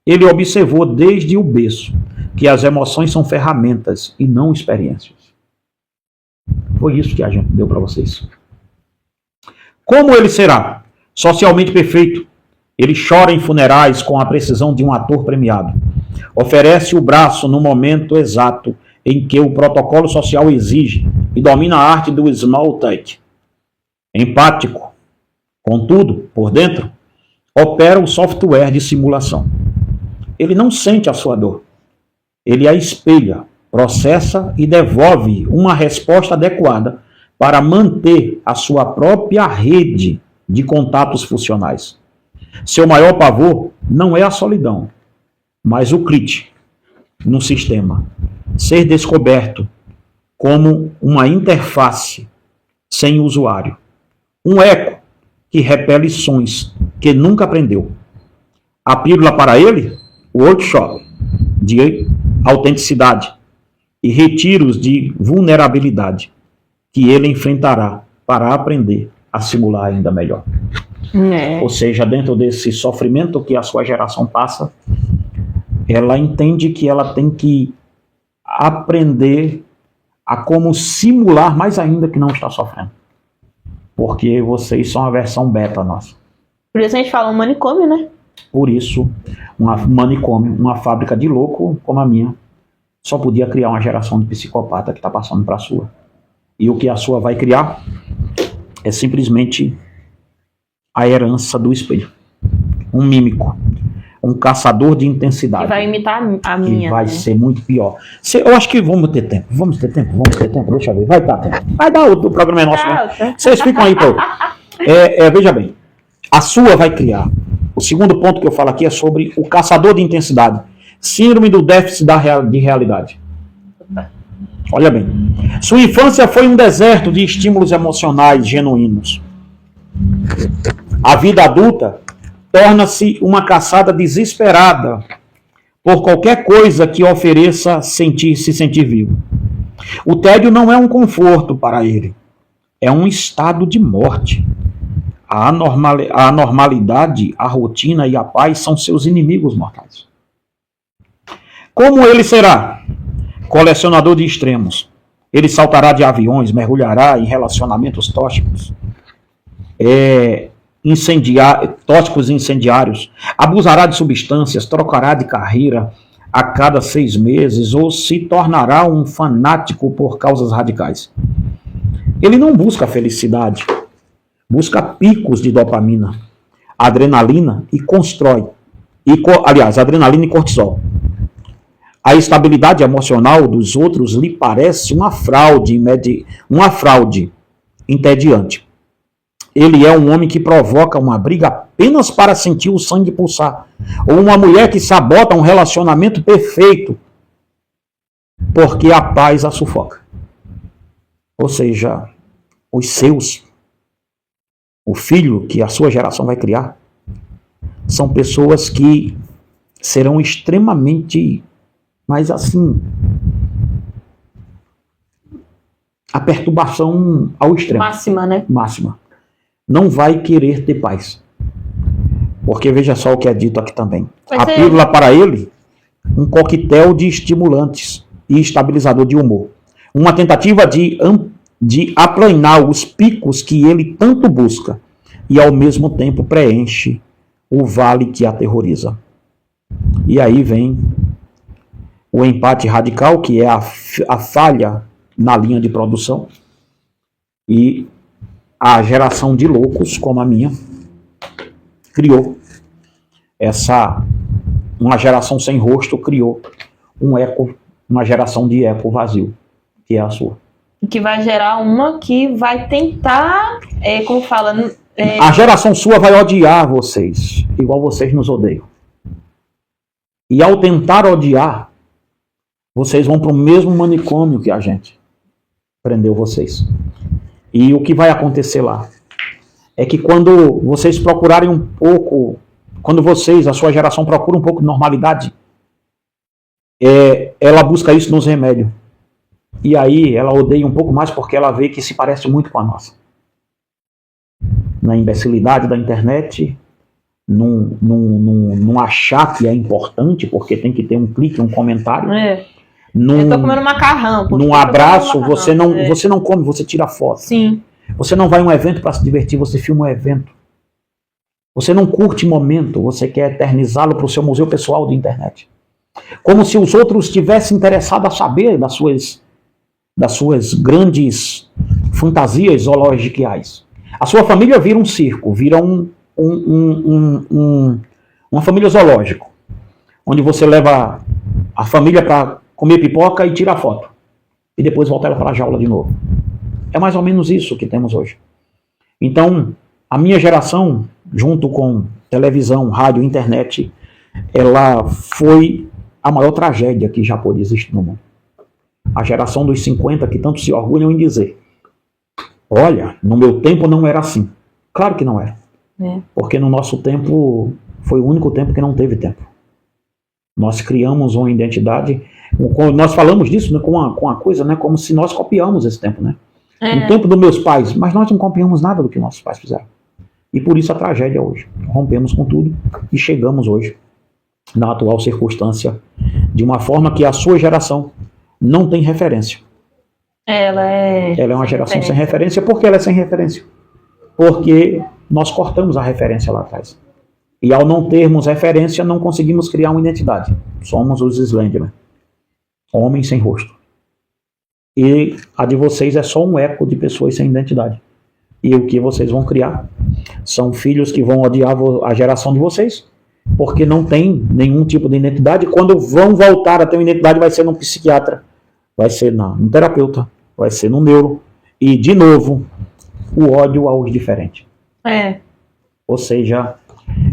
Ele observou desde o berço que as emoções são ferramentas e não experiências. Foi isso que a gente deu para vocês. Como ele será? Socialmente perfeito. Ele chora em funerais com a precisão de um ator premiado. Oferece o braço no momento exato em que o protocolo social exige e domina a arte do small talk. Empático. Contudo, por dentro, opera o software de simulação. Ele não sente a sua dor. Ele a espelha, processa e devolve uma resposta adequada para manter a sua própria rede de contatos funcionais. Seu maior pavor não é a solidão, mas o crit no sistema. Ser descoberto como uma interface sem usuário. Um eco que repele sons que nunca aprendeu. A pílula para ele? Workshop de autenticidade e retiros de vulnerabilidade que ele enfrentará para aprender a simular ainda melhor. Ou seja, dentro desse sofrimento que a sua geração passa, ela entende que ela tem que aprender a como simular mais ainda que não está sofrendo. Porque vocês são a versão beta nossa. Por isso a gente fala um manicômio, né? Por isso, manicômio, uma fábrica de louco como a minha, só podia criar uma geração de psicopata que está passando para a sua. E o que a sua vai criar é simplesmente a herança do espelho. Um mímico, um caçador de intensidade. Que vai imitar a minha. Que vai ser muito pior. Eu acho que vamos ter tempo, deixa eu ver. Vai dar tempo. Vai dar, o programa é nosso, né? Vocês ficam aí, pô. Veja bem, a sua vai criar. O segundo ponto que eu falo aqui é sobre o caçador de intensidade. Síndrome do déficit de realidade. Olha bem. Sua infância foi um deserto de estímulos emocionais genuínos. A vida adulta torna-se uma caçada desesperada por qualquer coisa que ofereça se sentir vivo. O tédio não é um conforto para ele. É um estado de morte. A anormalidade, a rotina e a paz são seus inimigos mortais. Como ele será? Colecionador de extremos. Ele saltará de aviões, mergulhará em relacionamentos tóxicos, tóxicos incendiários, abusará de substâncias, trocará de carreira a cada 6 meses ou se tornará um fanático por causas radicais. Ele não busca felicidade. Busca picos de dopamina, adrenalina e constrói. Adrenalina e cortisol. A estabilidade emocional dos outros lhe parece uma fraude entediante. Ele é um homem que provoca uma briga apenas para sentir o sangue pulsar. Ou uma mulher que sabota um relacionamento perfeito porque a paz a sufoca. Ou seja, o filho que a sua geração vai criar, são pessoas que serão extremamente, mas assim, a perturbação ao extremo. Máxima, né? Máxima. Não vai querer ter paz. Porque veja só o que é dito aqui também. A pílula para ele, um coquetel de estimulantes e estabilizador de humor. Uma tentativa de aplanar os picos que ele tanto busca e ao mesmo tempo preenche o vale que aterroriza. E aí vem o empate radical, que é a falha na linha de produção, e a geração de loucos, como a minha, criou uma geração sem rosto, criou uma geração de eco vazio, que é a sua. Que vai gerar uma que vai tentar, como fala... A geração sua vai odiar vocês, igual vocês nos odeiam. E ao tentar odiar, vocês vão para o mesmo manicômio que a gente prendeu vocês. E o que vai acontecer lá é que quando vocês procurarem um pouco, quando vocês, a sua geração, procura um pouco de normalidade, ela busca isso nos remédios. E aí ela odeia um pouco mais porque ela vê que se parece muito com a nossa. Na imbecilidade da internet, num achar que é importante, porque tem que ter um clique, um comentário. Eu tô comendo macarrão. Num abraço, você não come, você tira foto. Sim. Você não vai a um evento para se divertir, você filma um evento. Você não curte momento, você quer eternizá-lo para o seu museu pessoal de internet. Como se os outros estivessem interessados a saber das suas grandes fantasias zoológicas. A sua família vira um circo, vira uma família zoológica, onde você leva a família para comer pipoca e tira a foto. E depois volta ela para a jaula de novo. É mais ou menos isso que temos hoje. Então, a minha geração, junto com televisão, rádio, internet, ela foi a maior tragédia que já pôde existir no mundo. A geração dos 50, que tanto se orgulham em dizer: olha, no meu tempo não era assim. Claro que não era. Porque no nosso tempo foi o único tempo que não teve tempo. Nós criamos uma identidade. Nós falamos disso, né, com a coisa, né, como se nós copiamos esse tempo, né? No tempo dos meus pais, mas nós não copiamos nada do que nossos pais fizeram. E por isso a tragédia hoje. Rompemos com tudo e chegamos hoje, na atual circunstância, de uma forma que a sua geração não tem referência. Ela é uma geração sem referência. Por que ela é sem referência? Porque nós cortamos a referência lá atrás. E ao não termos referência, não conseguimos criar uma identidade. Somos os Slenderman. Homens sem rosto. E a de vocês é só um eco de pessoas sem identidade. E o que vocês vão criar são filhos que vão odiar a geração de vocês, porque não tem nenhum tipo de identidade. Quando vão voltar a ter uma identidade, vai ser num psiquiatra, vai ser num terapeuta, vai ser no neuro. E, de novo, o ódio aos diferentes. Ou seja,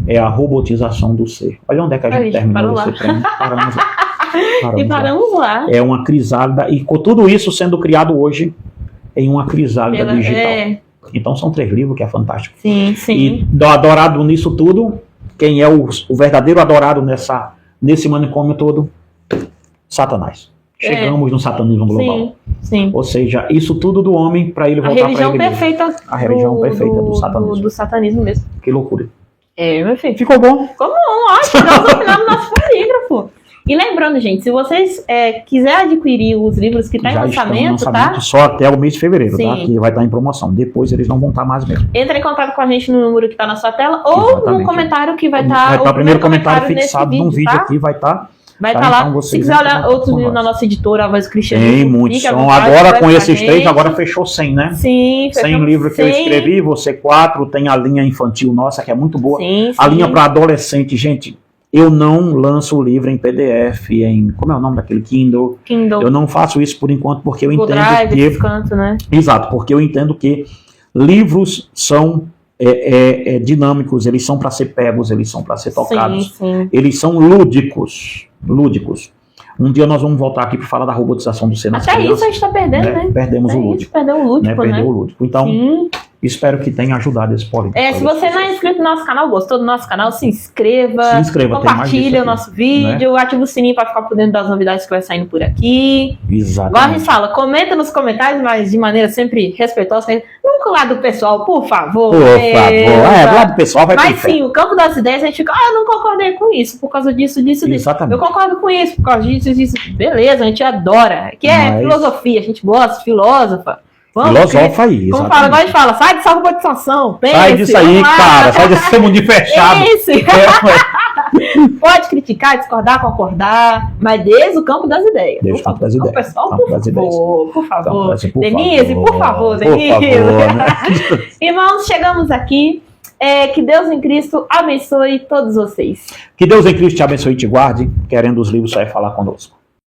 é a robotização do ser. Olha onde é que a gente terminou esse prêmio. Paramos lá. É uma crisálida, e com tudo isso sendo criado hoje em uma crisálida digital. Então são 3 livros, que é fantástico. Sim. E adorado nisso tudo, quem é o verdadeiro adorado nesse manicômio todo? Satanás. Chegamos no satanismo global. Sim. Ou seja, isso tudo do homem para ele voltar para ele mesmo. A religião perfeita do satanismo. Do satanismo mesmo. Que loucura. Meu filho. Ficou bom? Ficou bom, ótimo. Nós opinamos no nosso polígrafo. E lembrando, gente, se vocês quiserem adquirir os livros que estão em lançamento, tá? Só até o mês de fevereiro, tá? Que vai estar em promoção. Depois eles não vão estar mais mesmo. Entre em contato com a gente no número que está na sua tela ou no comentário que vai estar. Vai estar o primeiro comentário fixado num vídeo aqui, vai estar. Vai estar lá. Então, se quiser olhar outros livros na nossa editora, a Voz Cristiana. Tem muitos. Agora com esses 3, agora fechou 100, né? Sim, 100 livros que eu escrevi, você 4, tem a linha infantil nossa, que é muito boa. A linha para adolescente, gente. Eu não lanço o livro em PDF, como é o nome daquele? Kindle. Eu não faço isso por enquanto, porque eu entendo que... Canto, né? Exato, porque eu entendo que livros são dinâmicos, eles são para ser pegos, eles são para ser tocados. Eles são lúdicos. Um dia nós vamos voltar aqui para falar da robotização do ser nas crianças. Até isso a gente está perdendo, né? Perdemos o lúdico. Perdeu o lúdico, né? Perdeu o lúdico. Então... Espero que tenha ajudado esse político. Se você não é inscrito no nosso canal, gostou do nosso canal, se inscreva, compartilha o nosso vídeo, ativa o sininho para ficar por dentro das novidades que vai saindo por aqui. Exatamente. Igual a gente fala, comenta nos comentários, mas de maneira sempre respeitosa. Nunca o lado pessoal, por favor. Por favor. O lado pessoal vai ter. Mas sim, o campo das ideias, a gente fica, eu não concordei com isso, por causa disso. Exatamente. Eu concordo com isso, por causa disso. Beleza, a gente adora. Que é filosofia, a gente gosta, filósofa. Filosofa aí, como fala, agora a gente fala, sai dessa robotização, sai disso aí, cara, sai desse mundo fechado. Pode criticar, discordar, concordar, mas desde o campo das ideias. Desde o campo das ideias. Pessoal, por favor. Por Denise, por favor, Denise. Irmãos, chegamos aqui. Que Deus em Cristo abençoe todos vocês. Que Deus em Cristo te abençoe e te guarde. Querendo os livros, sai falar conosco.